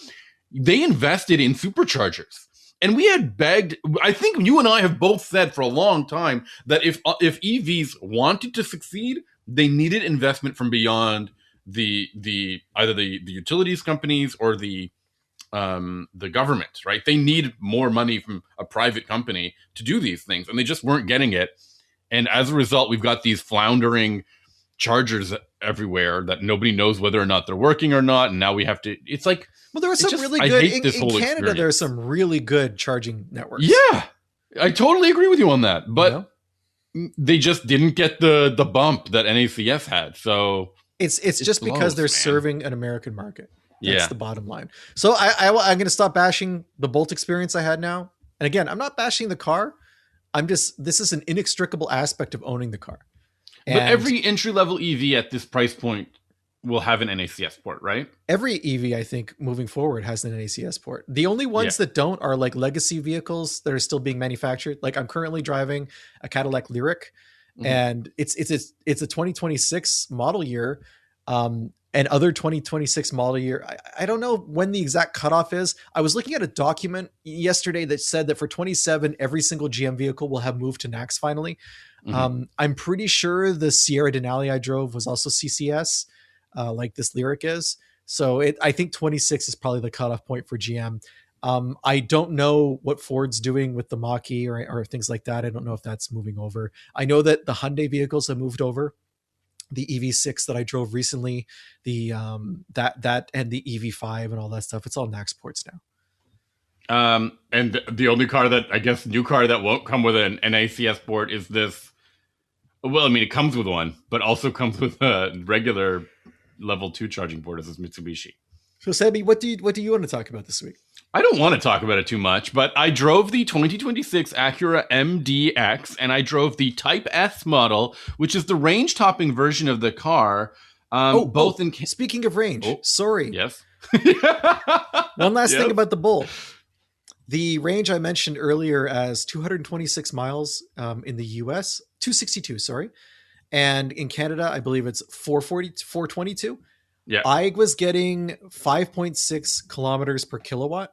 A: they invested in superchargers. And we had begged, I think you and I have both said for a long time that if EVs wanted to succeed, they needed investment from beyond the either the utilities companies or the government, right? They need more money from a private company to do these things, and they just weren't getting it. And as a result, we've got these floundering chargers everywhere that nobody knows whether or not they're working or not. And now we have to, it's like,
B: well, there are some really good, in Canada, there are some really good charging networks.
A: Yeah, I totally agree with you on that. But they just didn't get the bump that NACS had. So
B: it's just blows, because they're serving an American market. That's the bottom line. So I'm going to stop bashing the Bolt experience I had now. And again, I'm not bashing the car. this is an inextricable aspect of owning the car.
A: But every entry-level EV at this price point will have an NACS port, right?
B: Every EV, I think, moving forward has an NACS port. The only ones that don't are like legacy vehicles that are still being manufactured. Like I'm currently driving a Cadillac Lyriq, and it's a 2026 model year, and other 2026 model year. I don't know when the exact cutoff is. I was looking at a document yesterday that said that for 27, every single GM vehicle will have moved to NACS finally. I'm pretty sure the Sierra Denali I drove was also CCS, like this Lyriq is. So I think 26 is probably the cutoff point for GM. I don't know what Ford's doing with the Mach-E or things like that. I don't know if that's moving over. I know that the Hyundai vehicles have moved over. The EV6 that I drove recently, the that and the EV5 and all that stuff, it's all NACS ports now.
A: And the only car that, I guess, new car that won't come with an NACS port is this. Well, I mean, it comes with one, but also comes with a regular level 2 charging port, is this Mitsubishi.
B: So, Sami, what do you want to talk about this week?
A: I don't want to talk about it too much, but I drove the 2026 Acura MDX, and I drove the Type-S model, which is the range-topping version of the car.
B: Speaking of range, sorry.
A: Yes.
B: One last thing about the Bolt. The range I mentioned earlier as 226 miles in the US, 262, sorry. And in Canada, I believe it's 422.
A: Yeah.
B: I was getting 5.6 kilometers per kilowatt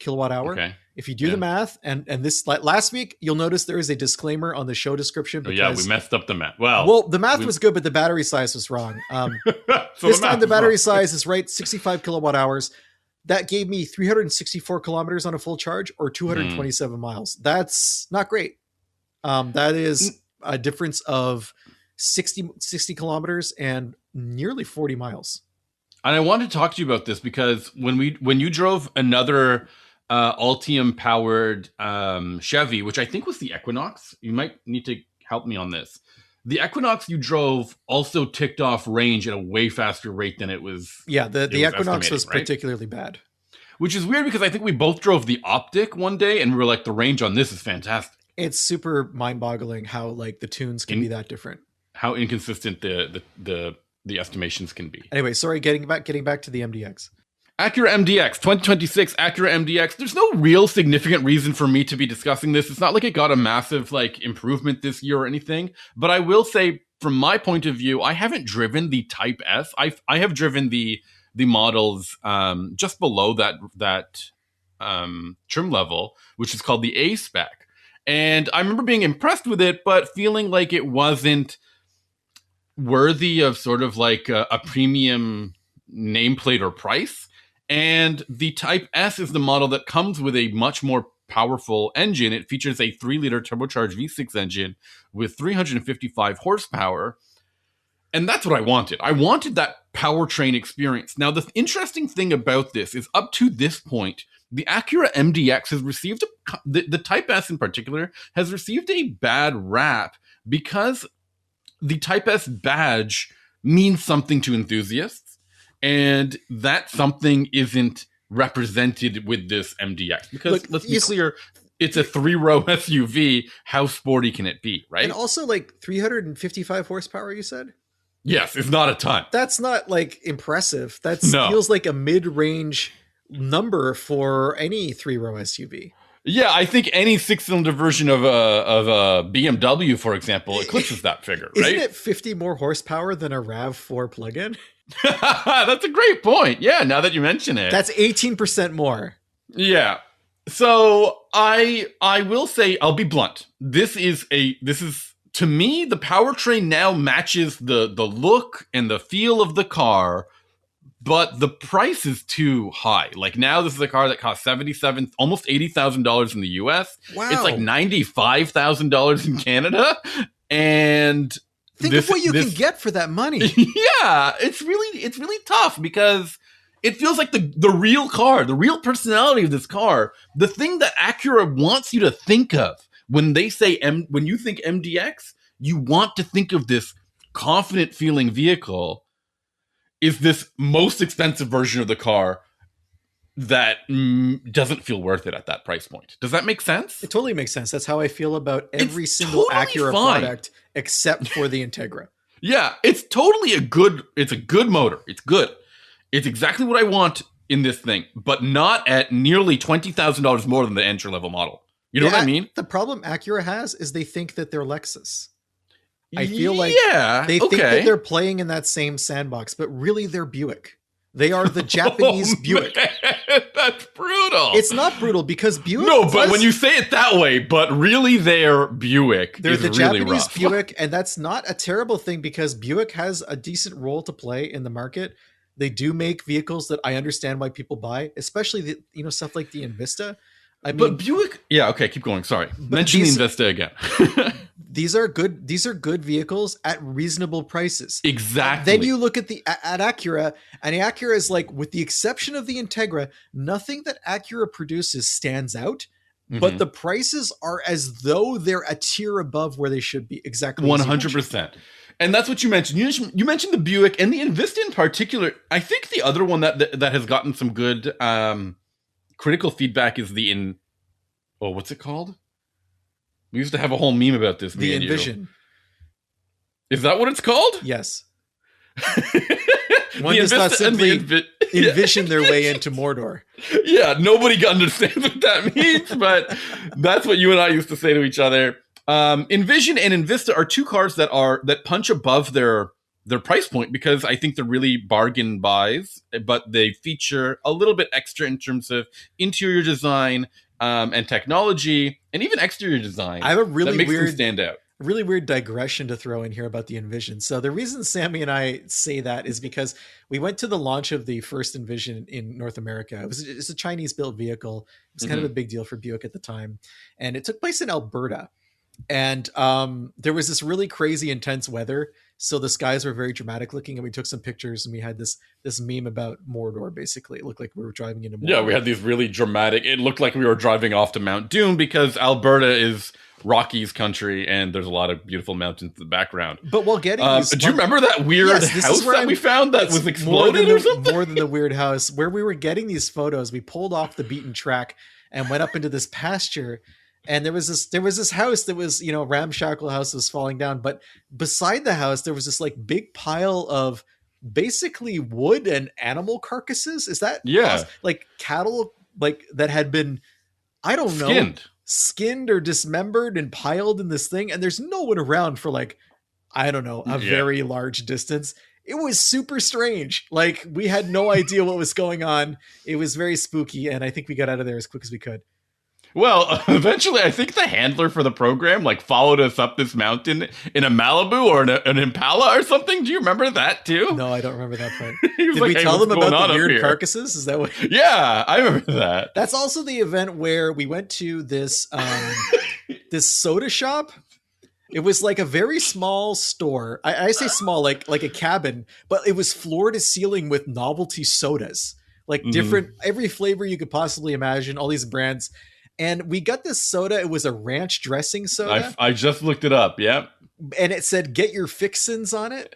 B: hour. Okay. If you do the math, and this last week, you'll notice there is a disclaimer on the show description. Because,
A: we messed up the math. Well,
B: the math was good, but the battery size was wrong. This time the battery size is right, 65 kilowatt hours. That gave me 364 kilometers on a full charge, or 227 miles. That's not great. That is a difference of 60 kilometers and nearly 40 miles.
A: And I want to talk to you about this because when you drove another Ultium powered Chevy, which I think was the Equinox, you might need to help me on this. The Equinox you drove also ticked off range at a way faster rate than it was.
B: Yeah, the Equinox was particularly bad.
A: Which is weird because I think we both drove the Optic one day and we were like, the range on this is fantastic.
B: It's super mind-boggling how like the tunes can be that different.
A: How inconsistent the estimations can be.
B: Anyway, sorry, getting back to the MDX.
A: Acura MDX, 2026 Acura MDX. There's no real significant reason for me to be discussing this. It's not like it got a massive like improvement this year or anything. But I will say, from my point of view, I haven't driven the Type-S. I have driven the models just below that trim level, which is called the A spec. And I remember being impressed with it, but feeling like it wasn't worthy of sort of like a premium nameplate or price. And the Type-S is the model that comes with a much more powerful engine. It features a 3-liter turbocharged V6 engine with 355 horsepower. And that's what I wanted. I wanted that powertrain experience. Now, the interesting thing about this is up to this point, the Acura MDX has received, the Type-S in particular, has received a bad rap because the Type-S badge means something to enthusiasts, and that something isn't represented with this MDX. Because let's be clear, it's a 3-row SUV. How sporty can it be, right?
B: And also like 355 horsepower, you said?
A: Yes, it's not a ton.
B: That's not like impressive. That feels like a mid-range number for any 3-row SUV.
A: Yeah, I think any six-cylinder version of a BMW, for example, eclipses that figure, right?
B: Isn't it 50 more horsepower than a RAV4 plug-in?
A: That's a great point. Yeah, now that you mention it.
B: That's 18% more.
A: Yeah. So I will say, I'll be blunt. This is to me, the powertrain now matches the look and the feel of the car, but the price is too high. Like now, this is a car that costs almost $80,000 in the US.
B: Wow.
A: It's like $95,000 in Canada. And
B: think of what you can get for that money.
A: Yeah, it's really tough because it feels like the real car, the real personality of this car, the thing that Acura wants you to think of when they say when you think MDX, you want to think of this confident feeling vehicle. Is this most expensive version of the car that doesn't feel worth it at that price point? Does that make sense?
B: It totally makes sense. That's how I feel about every single
A: totally
B: Acura
A: fine.
B: product except for the Integra.
A: Yeah, it's totally a good motor. It's good. It's exactly what I want in this thing, but not at nearly $20,000 more than the entry-level model. You know what I mean?
B: The problem Acura has is they think that they're Lexus. I feel like they think that they're playing in that same sandbox, but really they're Buick. They are the Japanese Buick.
A: Man, that's brutal.
B: It's not brutal because Buick.
A: No, but when you say it that way, but really they're Buick.
B: They're the
A: really
B: Japanese
A: rough.
B: Buick, and that's not a terrible thing because Buick has a decent role to play in the market. They do make vehicles that I understand why people buy, especially the stuff like the Invista.
A: But Buick, yeah, okay, keep going. Sorry, mention the Invista again.
B: These are good vehicles at reasonable prices.
A: Exactly.
B: Then you look at Acura, and the Acura is like, with the exception of the Integra, nothing that Acura produces stands out. Mm-hmm. But the prices are as though they're a tier above where they should be. Exactly.
A: 100%. And that's what you mentioned. You mentioned the Buick and the Invista in particular. I think the other one that has gotten some good critical feedback is what's it called? We used to have a whole meme about this.
B: The Envision.
A: Is that what it's called?
B: Yes. One does not simply envision their way into Mordor.
A: Yeah, nobody understands what that means, but that's what you and I used to say to each other. Envision and Invista are two cars that punch above their price point because I think they're really bargain buys, but they feature a little bit extra in terms of interior design and technology and even exterior design.
B: I have a really
A: that makes
B: weird
A: them stand out.
B: Really weird digression to throw in here about the Envision. So the reason Sami and I say that is because we went to the launch of the first Envision in North America. It's a Chinese built vehicle. It was kind of a big deal for Buick at the time. And it took place in Alberta. And there was this really crazy intense weather. So the skies were very dramatic looking, and we took some pictures and we had this meme about Mordor. Basically, it looked like we were driving into Mordor.
A: Yeah, we had these really dramatic, it looked like we were driving off to Mount Doom because Alberta is Rockies country and there's a lot of beautiful mountains in the background.
B: But while getting
A: do you remember that weird house that we found that was exploded or something?
B: More than the weird house. Where we were getting these photos, we pulled off the beaten track and went up into this pasture. And there was this house that was, ramshackle house was falling down. But beside the house, there was this like big pile of basically wood and animal carcasses. Is that like cattle like that had been, I don't know, skinned or dismembered and piled in this thing. And there's no one around for like, I don't know, a very large distance. It was super strange. Like we had no idea what was going on. It was very spooky. And I think we got out of there as quick as we could.
A: Well, eventually, I think the handler for the program followed us up this mountain in a Malibu or an Impala or something. Do you remember that too?
B: No, I don't remember that part.
A: Did
B: we tell them about the weird carcasses? Is that what?
A: Yeah, I remember that.
B: That's also the event where we went to this this soda shop. It was like a very small store. I say small, like a cabin, but it was floor to ceiling with novelty sodas, like different every flavor you could possibly imagine. All these brands. And we got this soda. It was a ranch dressing soda.
A: I just looked it up. Yep.
B: And it said, "Get your fixins on it."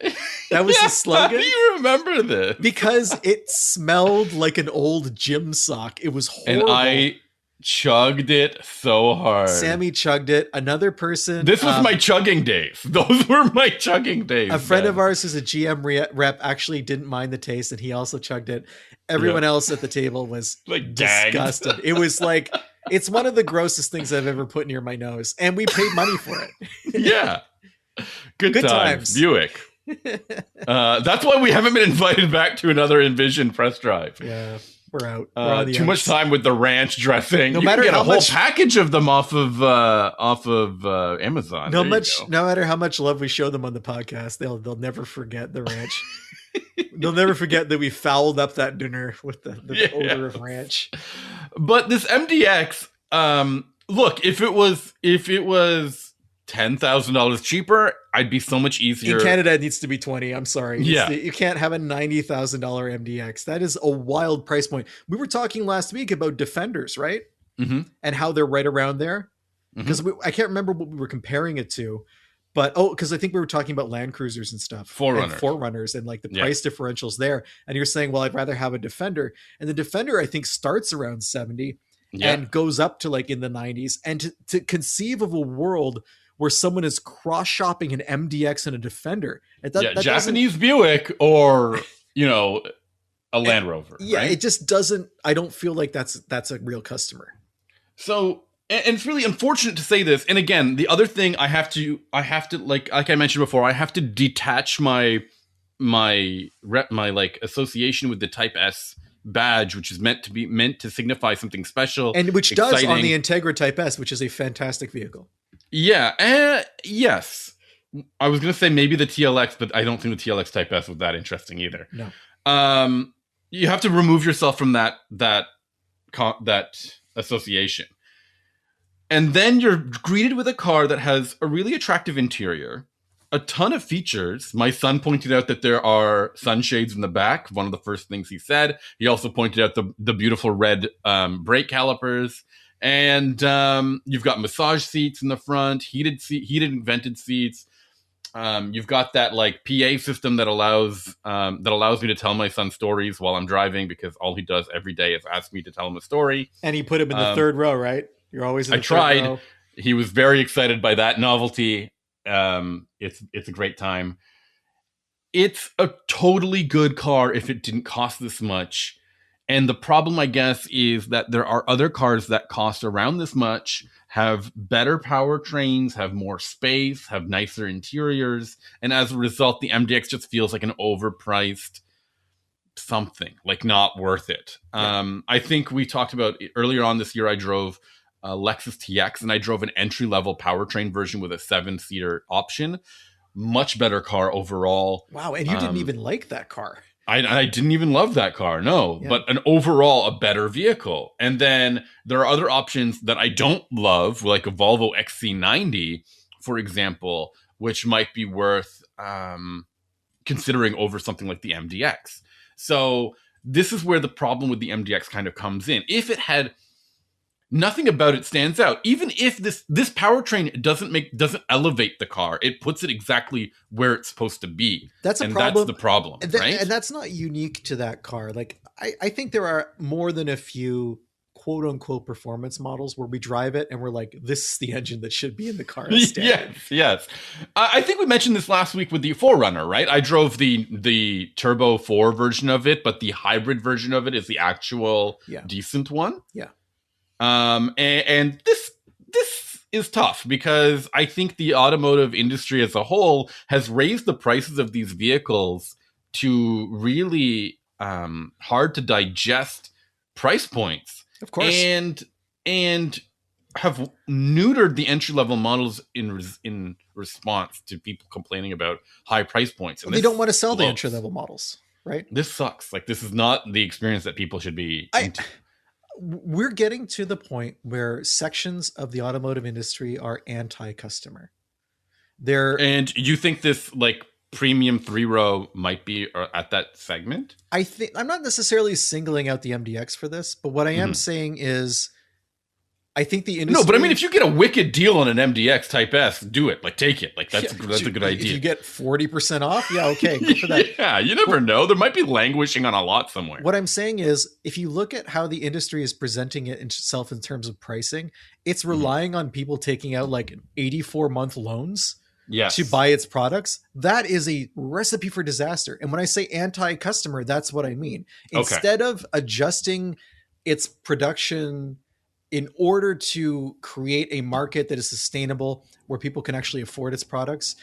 B: That was the slogan.
A: How do you remember this?
B: Because it smelled like an old gym sock. It was horrible.
A: And I chugged it so hard.
B: Sami chugged it. Another person.
A: This was my chugging days. Those were my chugging days.
B: A friend of ours who's a GM rep actually didn't mind the taste, and he also chugged it. Everyone else at the table was disgusted. It was like It's one of the grossest things I've ever put near my nose, and we paid money for it.
A: Yeah. Good times. Buick.
B: Yeah,
A: That's why we haven't been invited back to another Envision press drive.
B: we're out. We're on the
A: Too much time with the ranch dressing.
B: No
A: you
B: matter
A: can get
B: how
A: a whole
B: much-
A: package of them off of Amazon.
B: No
A: There you go.
B: matter how much love we show them on the podcast, they'll never forget the ranch. They'll never forget that we fouled up that dinner with the odor of ranch.
A: But this MDX, look, if it was $10,000 cheaper, I'd be so much easier.
B: In Canada, it needs to be 20. I'm sorry.
A: Yeah.
B: You can't have a $90,000 MDX. That is a wild price point. We were talking last week about Defenders, right?
A: Mm-hmm.
B: And how they're right around there. Because I can't remember what we were comparing it to. But, because I think we were talking about Land Cruisers and stuff. Forerunners and like the price differentials there. And you're saying, well, I'd rather have a Defender. And the Defender, I think, starts around 70 and goes up to like in the 90s. And to conceive of a world where someone is cross-shopping an MDX and a Defender. That
A: Japanese Buick or, a Land Rover.
B: Yeah,
A: right?
B: It just doesn't, I don't feel like that's a real customer.
A: So, and it's really unfortunate to say this. And again, the other thing I have to like I mentioned before, I have to detach my like association with the Type-S badge, which is meant to signify something special.
B: And which
A: exciting.
B: Does on the Integra Type-S, which is a fantastic vehicle.
A: Yeah, yes. I was going to say maybe the TLX, but I don't think the TLX Type-S was that interesting either.
B: No.
A: You have to remove yourself from that association. And then you're greeted with a car that has a really attractive interior, a ton of features. My son pointed out that there are sunshades in the back. One of the first things he said. He also pointed out the beautiful red brake calipers. And you've got massage seats in the front, heated and vented seats. You've got that like PA system that allows me to tell my son stories while I'm driving, because all he does every day is ask me to tell him a story.
B: And he put him in the third row, right? You're always in the
A: I tried.
B: Third row.
A: He was very excited by that novelty. It's a great time. It's a totally good car if it didn't cost this much. And the problem, I guess, is that there are other cars that cost around this much, have better powertrains, have more space, have nicer interiors. And as a result, the MDX just feels like an overpriced something, like not worth it. Yeah. I think we talked about earlier on this year, I drove a Lexus TX and I drove an entry-level powertrain version with a 7-seater option. Much better car overall.
B: Wow, and you didn't even like that car.
A: I didn't even love that car, no. Yeah. But a better vehicle. And then there are other options that I don't love, like a Volvo XC90, for example, which might be worth considering over something like the MDX. So this is where the problem with the MDX kind of comes in. If it had... Nothing about it stands out. Even if this powertrain doesn't elevate the car, it puts it exactly where it's supposed to be.
B: That's
A: problem. That's the problem, right?
B: And that's not unique to that car. Like I think there are more than a few quote unquote performance models where we drive it and we're like, this is the engine that should be in the car.
A: Yes. I think we mentioned this last week with the 4Runner, right? I drove the Turbo 4 version of it, but the hybrid version of it is the actual decent one.
B: Yeah.
A: And this is tough because I think the automotive industry as a whole has raised the prices of these vehicles to really hard to digest price points.
B: Of course.
A: And have neutered the entry-level models in response to people complaining about high price points. And
B: they don't want to sell the entry-level models, right?
A: This sucks. Like, this is not the experience that people should be into.
B: We're getting to the point where sections of the automotive industry are anti-customer.
A: And you think this like premium 3-row might be at that segment?
B: I think I'm not necessarily singling out the MDX for this, but what I am saying is I think the industry...
A: No, but I mean, if you get a wicked deal on an MDX Type-S, do it. Like, take it. Like, that's a good idea.
B: If you get 40% off, yeah, okay, go for that.
A: Yeah, you never know. There might be languishing on a lot somewhere.
B: What I'm saying is, if you look at how the industry is presenting itself in terms of pricing, it's relying on people taking out like 84-month loans to buy its products. That is a recipe for disaster. And when I say anti-customer, that's what I mean. Instead of adjusting its production in order to create a market that is sustainable, where people can actually afford its products,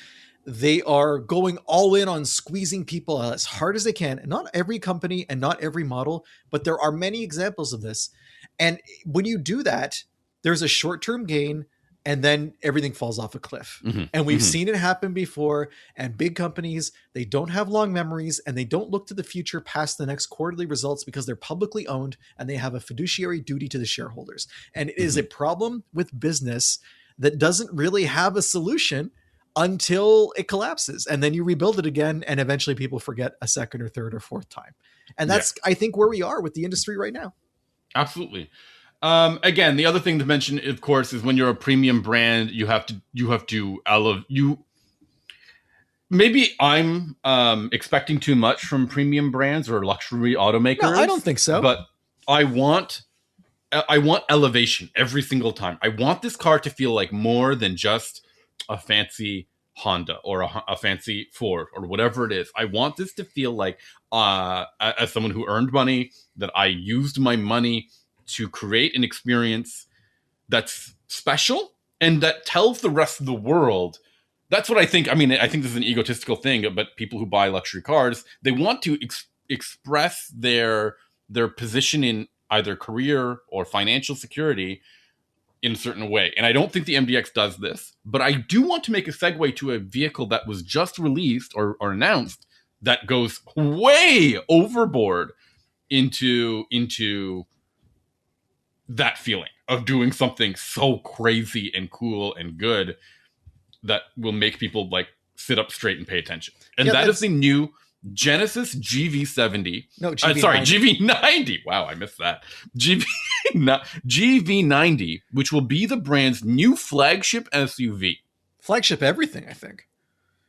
B: they are going all in on squeezing people as hard as they can. And not every company and not every model, but there are many examples of this. And when you do that, there's a short-term gain, and then everything falls off a cliff. And we've seen it happen before. And big companies, they don't have long memories, and they don't look to the future past the next quarterly results, because they're publicly owned and they have a fiduciary duty to the shareholders. And it is a problem with business that doesn't really have a solution until it collapses. And then you rebuild it again, and eventually people forget a second or third or fourth time. And that's, I think, where we are with the industry right now.
A: Absolutely. Again, the other thing to mention, of course, is when you're a premium brand, maybe I'm expecting too much from premium brands or luxury automakers.
B: No, I don't think so.
A: But I want elevation every single time. I want this car to feel like more than just a fancy Honda or a fancy Ford or whatever it is. I want this to feel like, as someone who earned money, that I used my money to create an experience that's special and that tells the rest of the world. That's what I think. I mean, I think this is an egotistical thing, but people who buy luxury cars, they want to express their position in either career or financial security in a certain way. And I don't think the MDX does this, but I do want to make a segue to a vehicle that was just released or announced that goes way overboard into that feeling of doing something so crazy and cool and good that will make people like sit up straight and pay attention. And that is the new Genesis GV70.
B: No, GV90.
A: Sorry, GV90. Wow, I missed that. GV90, which will be the brand's new flagship SUV.
B: Flagship everything, I think.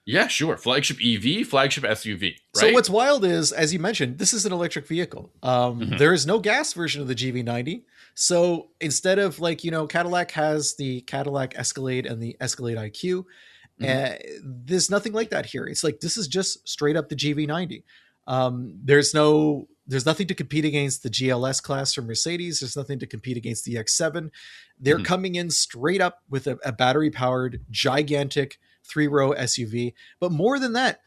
A: Yeah, sure. Flagship EV, flagship SUV. Right?
B: So what's wild is, as you mentioned, this is an electric vehicle. There is no gas version of the GV90. So instead of Cadillac has the Cadillac Escalade and the Escalade IQ, there's nothing like that here. It's like, this is just straight up the GV90. There's nothing to compete against the GLS class from Mercedes. There's nothing to compete against the X7. They're coming in straight up with a battery powered, gigantic 3-row SUV. But more than that,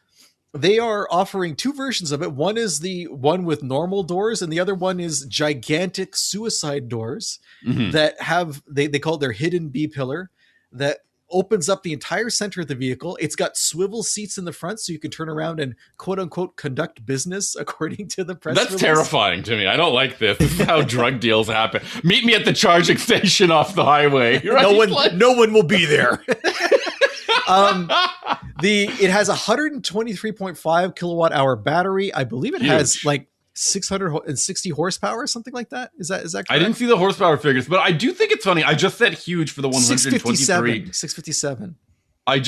B: they are offering two versions of it. One is the one with normal doors, and the other one is gigantic suicide doors that have, they call it their hidden B-pillar, that opens up the entire center of the vehicle. It's got swivel seats in the front, so you can turn around and quote unquote conduct business, according to the press release.
A: Terrifying to me. I don't like this. This is how drug deals happen. Meet me at the charging station off the highway. Right?
B: No one will be there. It has a 123.5 kilowatt hour battery. I believe it has like 660 horsepower, something like that. Is that correct?
A: I didn't see the horsepower figures, but I do think it's funny. I just said huge for the 123.
B: 657.
A: I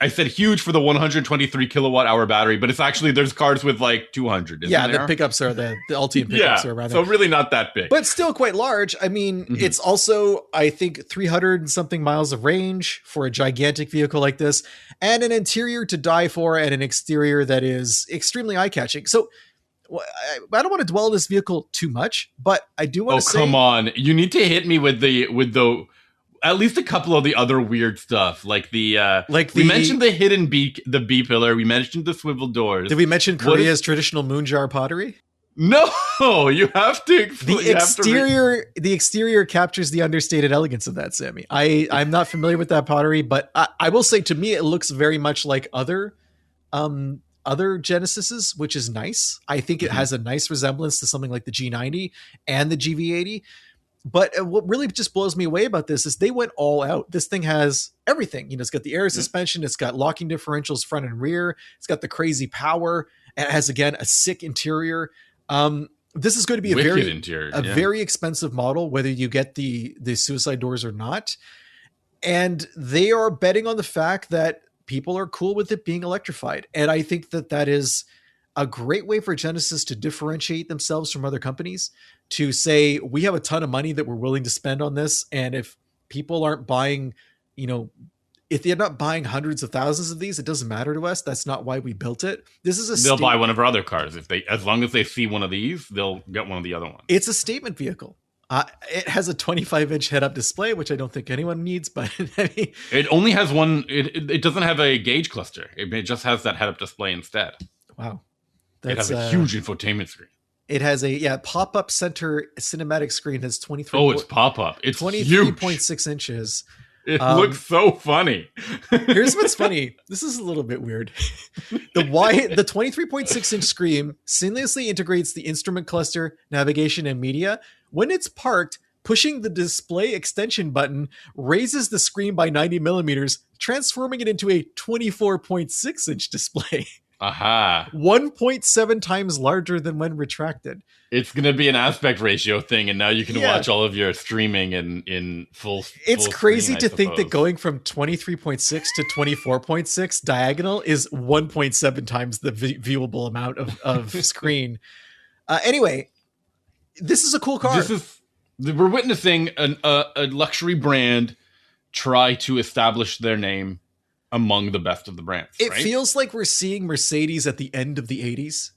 A: said huge for the 123 kilowatt hour battery, but it's actually, there's cars with like 200.
B: The pickups are the Ultium pickups are around there.
A: So really not that big,
B: but still quite large. I mean, it's also, I think, 300 and something miles of range for a gigantic vehicle like this, and an interior to die for, and an exterior that is extremely eye catching. So I don't want to dwell on this vehicle too much, but I do want to say,
A: come on, you need to hit me with the at least a couple of the other weird stuff, like we mentioned the hidden the B pillar, we mentioned the swivel doors.
B: Did we mention Korea's traditional moon jar pottery?
A: No, you have to.
B: The exterior captures the understated elegance of that, Sammy. I'm not familiar with that pottery, but I will say, to me, it looks very much like other Genesises, which is nice. I think it has a nice resemblance to something like the G90 and the GV80. But what really just blows me away about this is they went all out. This thing has everything. It's got the air suspension. It's got locking differentials front and rear. It's got the crazy power. It has, again, a sick interior. This is going to be a very expensive model, whether you get the suicide doors or not. And they are betting on the fact that people are cool with it being electrified. And I think that is a great way for Genesis to differentiate themselves from other companies, to say, we have a ton of money that we're willing to spend on this. And if people aren't buying, if they're not buying hundreds of thousands of these, it doesn't matter to us. That's not why we built it. They'll
A: buy one of our other cars. As long as they see one of these, they'll get one of the other ones.
B: It's a statement vehicle. It has a 25-inch head-up display, which I don't think anyone needs, but I mean,
A: It only has one. It doesn't have a gauge cluster. It just has that head-up display instead.
B: wow.
A: It has a huge infotainment screen.
B: It has a pop-up center cinematic screen. Has 23.
A: Oh, it's pop-up. It's
B: 23.6 inches.
A: It looks so funny.
B: Here's what's funny. This is a little bit weird. The 23.6 inch screen seamlessly integrates the instrument cluster, navigation, and media. When it's parked, pushing the display extension button raises the screen by 90 millimeters, transforming it into a 24.6 inch display.
A: Aha.
B: 1.7 times larger than when retracted.
A: It's going to be an aspect ratio thing, and now you can watch all of your streaming in full.
B: It's
A: full
B: crazy
A: screen,
B: to think that going from 23.6 to 24.6 diagonal is 1.7 times the viewable amount of screen. Anyway, this is a cool car.
A: We're witnessing a luxury brand try to establish their name among the best of the brands.
B: It
A: right?
B: feels like we're seeing Mercedes at the end of the 80s,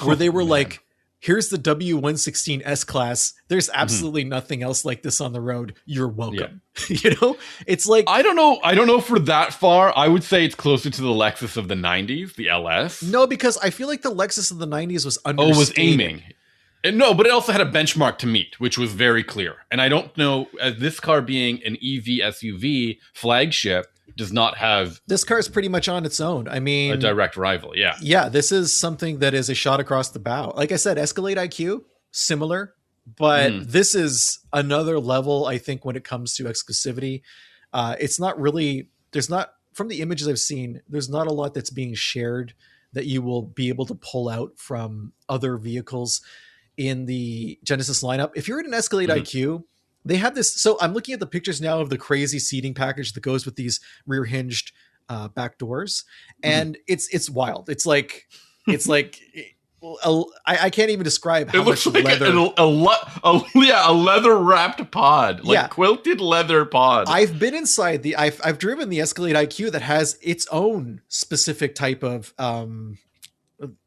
B: where they were like, here's the W116 S-Class. There's absolutely nothing else like this on the road. You're welcome. Yeah. You know, it's like,
A: I don't know for that far. I would say it's closer to the Lexus of the 90s, the LS.
B: No, because I feel like the Lexus of the 90s was understated.
A: Was aiming. No, but it also had a benchmark to meet, which was very clear. And I don't know, as this car being an EV SUV flagship, does not have...
B: This car is pretty much on its own. I mean...
A: a direct rival, yeah.
B: Yeah, this is something that is a shot across the bow. Like I said, Escalade IQ, similar, but this is another level, I think, when it comes to exclusivity. It's not really... There's not... From the images I've seen, there's not a lot that's being shared that you will be able to pull out from other vehicles in the Genesis lineup. If you're in an Escalade IQ... They have this. So I'm looking at the pictures now of the crazy seating package that goes with these rear hinged back doors. And it's wild. It's like, I can't even describe how much
A: like
B: leather.
A: A leather wrapped pod, like quilted leather pod.
B: I've been inside I've driven the Escalade IQ that has its own specific type of,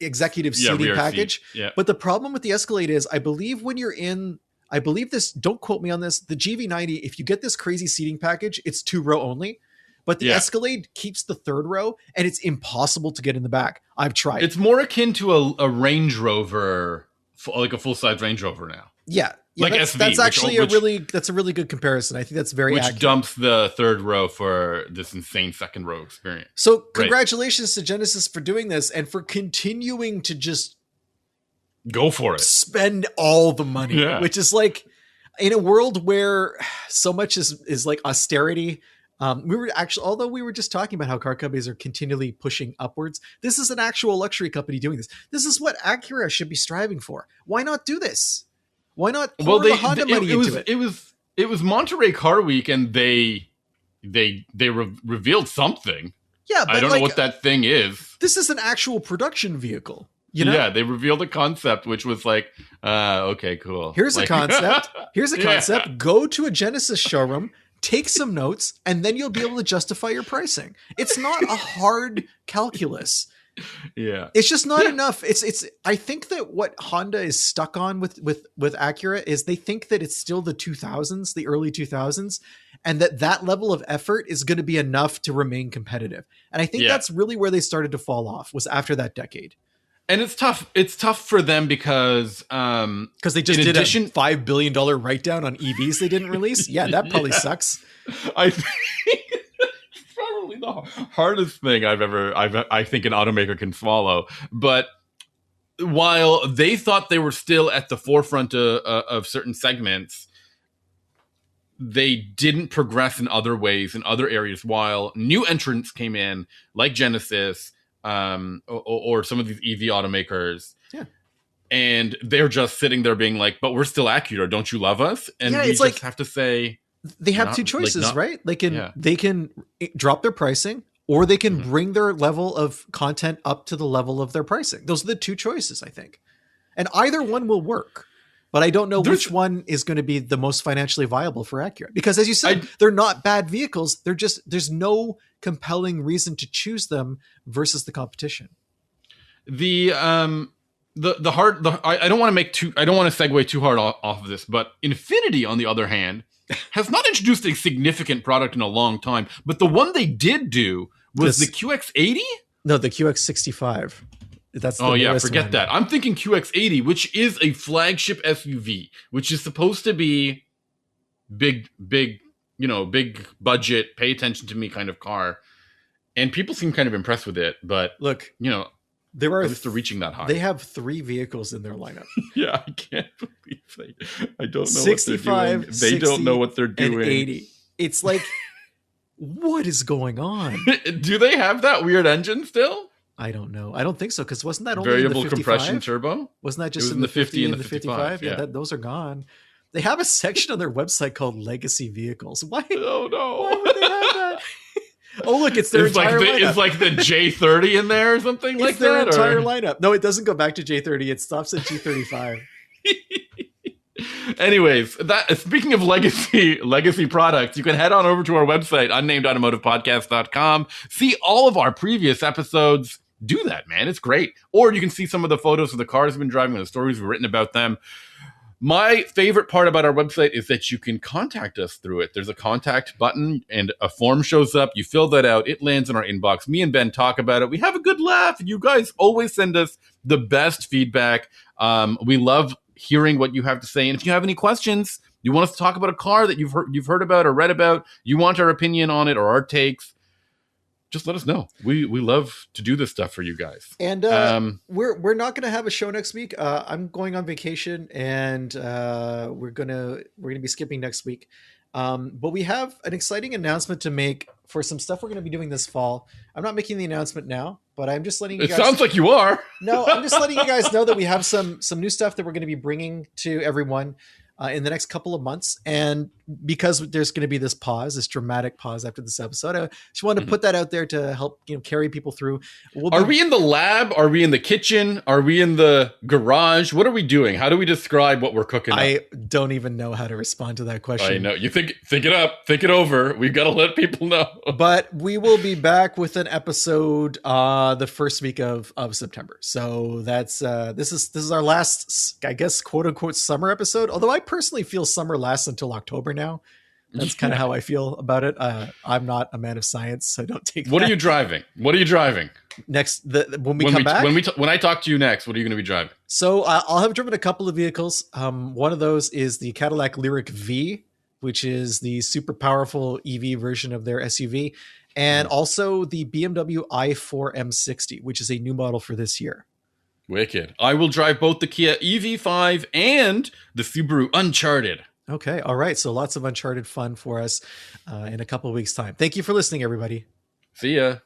B: executive seating package.
A: Yeah.
B: But the problem with the Escalade is I believe this, don't quote me on this, the GV90, if you get this crazy seating package, it's 2-row only. But the Escalade keeps the 3rd row, and it's impossible to get in the back. I've tried.
A: It's more akin to a Range Rover, like a full-size Range Rover now.
B: Yeah.
A: Like
B: that's,
A: SV.
B: That's actually that's a really good comparison. I think that's very accurate.
A: Which dumps the 3rd row for this insane 2nd row experience.
B: So congratulations to Genesis for doing this and for continuing to just
A: go for it.
B: Spend all the money, which is like in a world where so much is like austerity. Although we were just talking about how car companies are continually pushing upwards, this is an actual luxury company doing this. This is what Acura should be striving for. Why not do this? Why not pour the Honda money into it?
A: It was Monterey Car Week, and they revealed something.
B: Yeah, but
A: I don't know what that thing is.
B: This is an actual production vehicle. You know?
A: Yeah, they revealed a concept, which was like, okay, cool.
B: Here's a concept. Here's a concept. Go to a Genesis showroom, take some notes, and then you'll be able to justify your pricing. It's not a hard calculus.
A: Yeah.
B: It's just not enough. I think that what Honda is stuck on with Acura is they think that it's still the 2000s, the early 2000s, and that level of effort is going to be enough to remain competitive. And I think that's really where they started to fall off, was after that decade.
A: And it's tough. It's tough for them because
B: they just did a $5 billion write down on EVs they didn't release. Yeah, that probably sucks.
A: I think it's probably the hardest thing I think an automaker can follow. But while they thought they were still at the forefront of certain segments, they didn't progress in other ways, in other areas, while new entrants came in, like Genesis, or some of these EV automakers. Yeah. And they're just sitting there being like, but we're still Acura, don't you love us? And we just have to say...
B: They have two choices, right? They can drop their pricing, or they can bring their level of content up to the level of their pricing. Those are the two choices, I think. And either one will work. But I don't know which one is going to be the most financially viable for Acura. Because as you said, they're not bad vehicles. They're just, there's no compelling reason to choose them versus the competition.
A: The I don't want to segue too hard off of this, but Infiniti, on the other hand, has not introduced a significant product in a long time. But the one they did do was the QX80.
B: No, the QX65. That's the
A: forget
B: one.
A: that. I'm thinking QX80, which is a flagship SUV, which is supposed to be big budget, pay attention to me kind of car. And people seem kind of impressed with it, but
B: look,
A: there are they're reaching that high.
B: They have 3 vehicles in their lineup.
A: Yeah, I can't believe I don't know
B: 65,
A: what they're doing. They don't know what they're doing.
B: And 80. It's like, what is going on?
A: Do they have that weird engine still?
B: I don't know. I don't think so, because wasn't that only
A: variable
B: in the 55?
A: Compression turbo?
B: Wasn't that just in the 50 and the 55? Yeah, those are gone. They have a section on their website called Legacy Vehicles. Why?
A: Oh no!
B: Why would they have that? Oh look, it's their entire lineup.
A: It's like the J30 in there or something like that.
B: It's their entire lineup. No, it doesn't go back to J30. It stops at G35.
A: Anyways, speaking of legacy products, you can head on over to our website, unnamedautomotivepodcast.com. See all of our previous episodes. Do that, man. It's great. Or you can see some of the photos of the cars we've been driving and the stories we've written about them. My favorite part about our website is that you can contact us through it. There's a contact button and a form shows up. You fill that out. It lands in our inbox. Me and Ben talk about it. We have a good laugh. You guys always send us the best feedback. We love hearing what you have to say. And if you have any questions, you want us to talk about a car that you've heard about or read about, you want our opinion on it or our takes, just let us know. We love to do this stuff for you guys.
B: And we're not going to have a show next week. I'm going on vacation, and we're gonna be skipping next week. But we have an exciting announcement to make for some stuff we're going to be doing this fall. I'm not making the announcement now, but I'm just letting you guys.
A: It sounds like you are.
B: No, I'm just letting you guys know that we have some new stuff that we're going to be bringing to everyone in the next couple of months. And because there's going to be this dramatic pause after this episode, I just wanted to put that out there to help carry people through.
A: Are we in the lab? Are we in the kitchen? Are we in the garage? What are we doing? How do we describe what we're cooking up?
B: I don't even know how to respond to that question.
A: I know. You think it up, think it over. We've got to let people know.
B: But we will be back with an episode the first week of September. So that's this is our last, I guess, quote unquote summer episode. Although I personally feel summer lasts until October now. That's kind of how I feel about it. I'm not a man of science, so don't take that.
A: What are you driving?
B: Next, when I
A: talk to you next, what are you going to be driving?
B: So I'll have driven a couple of vehicles. One of those is the Cadillac Lyriq V, which is the super powerful EV version of their SUV, and also the BMW i4 M60, which is a new model for this year.
A: Wicked. I will drive both the Kia EV5 and the Subaru Uncharted.
B: Okay. All right. So lots of Uncharted fun for us in a couple of weeks' time. Thank you for listening, everybody.
A: See ya.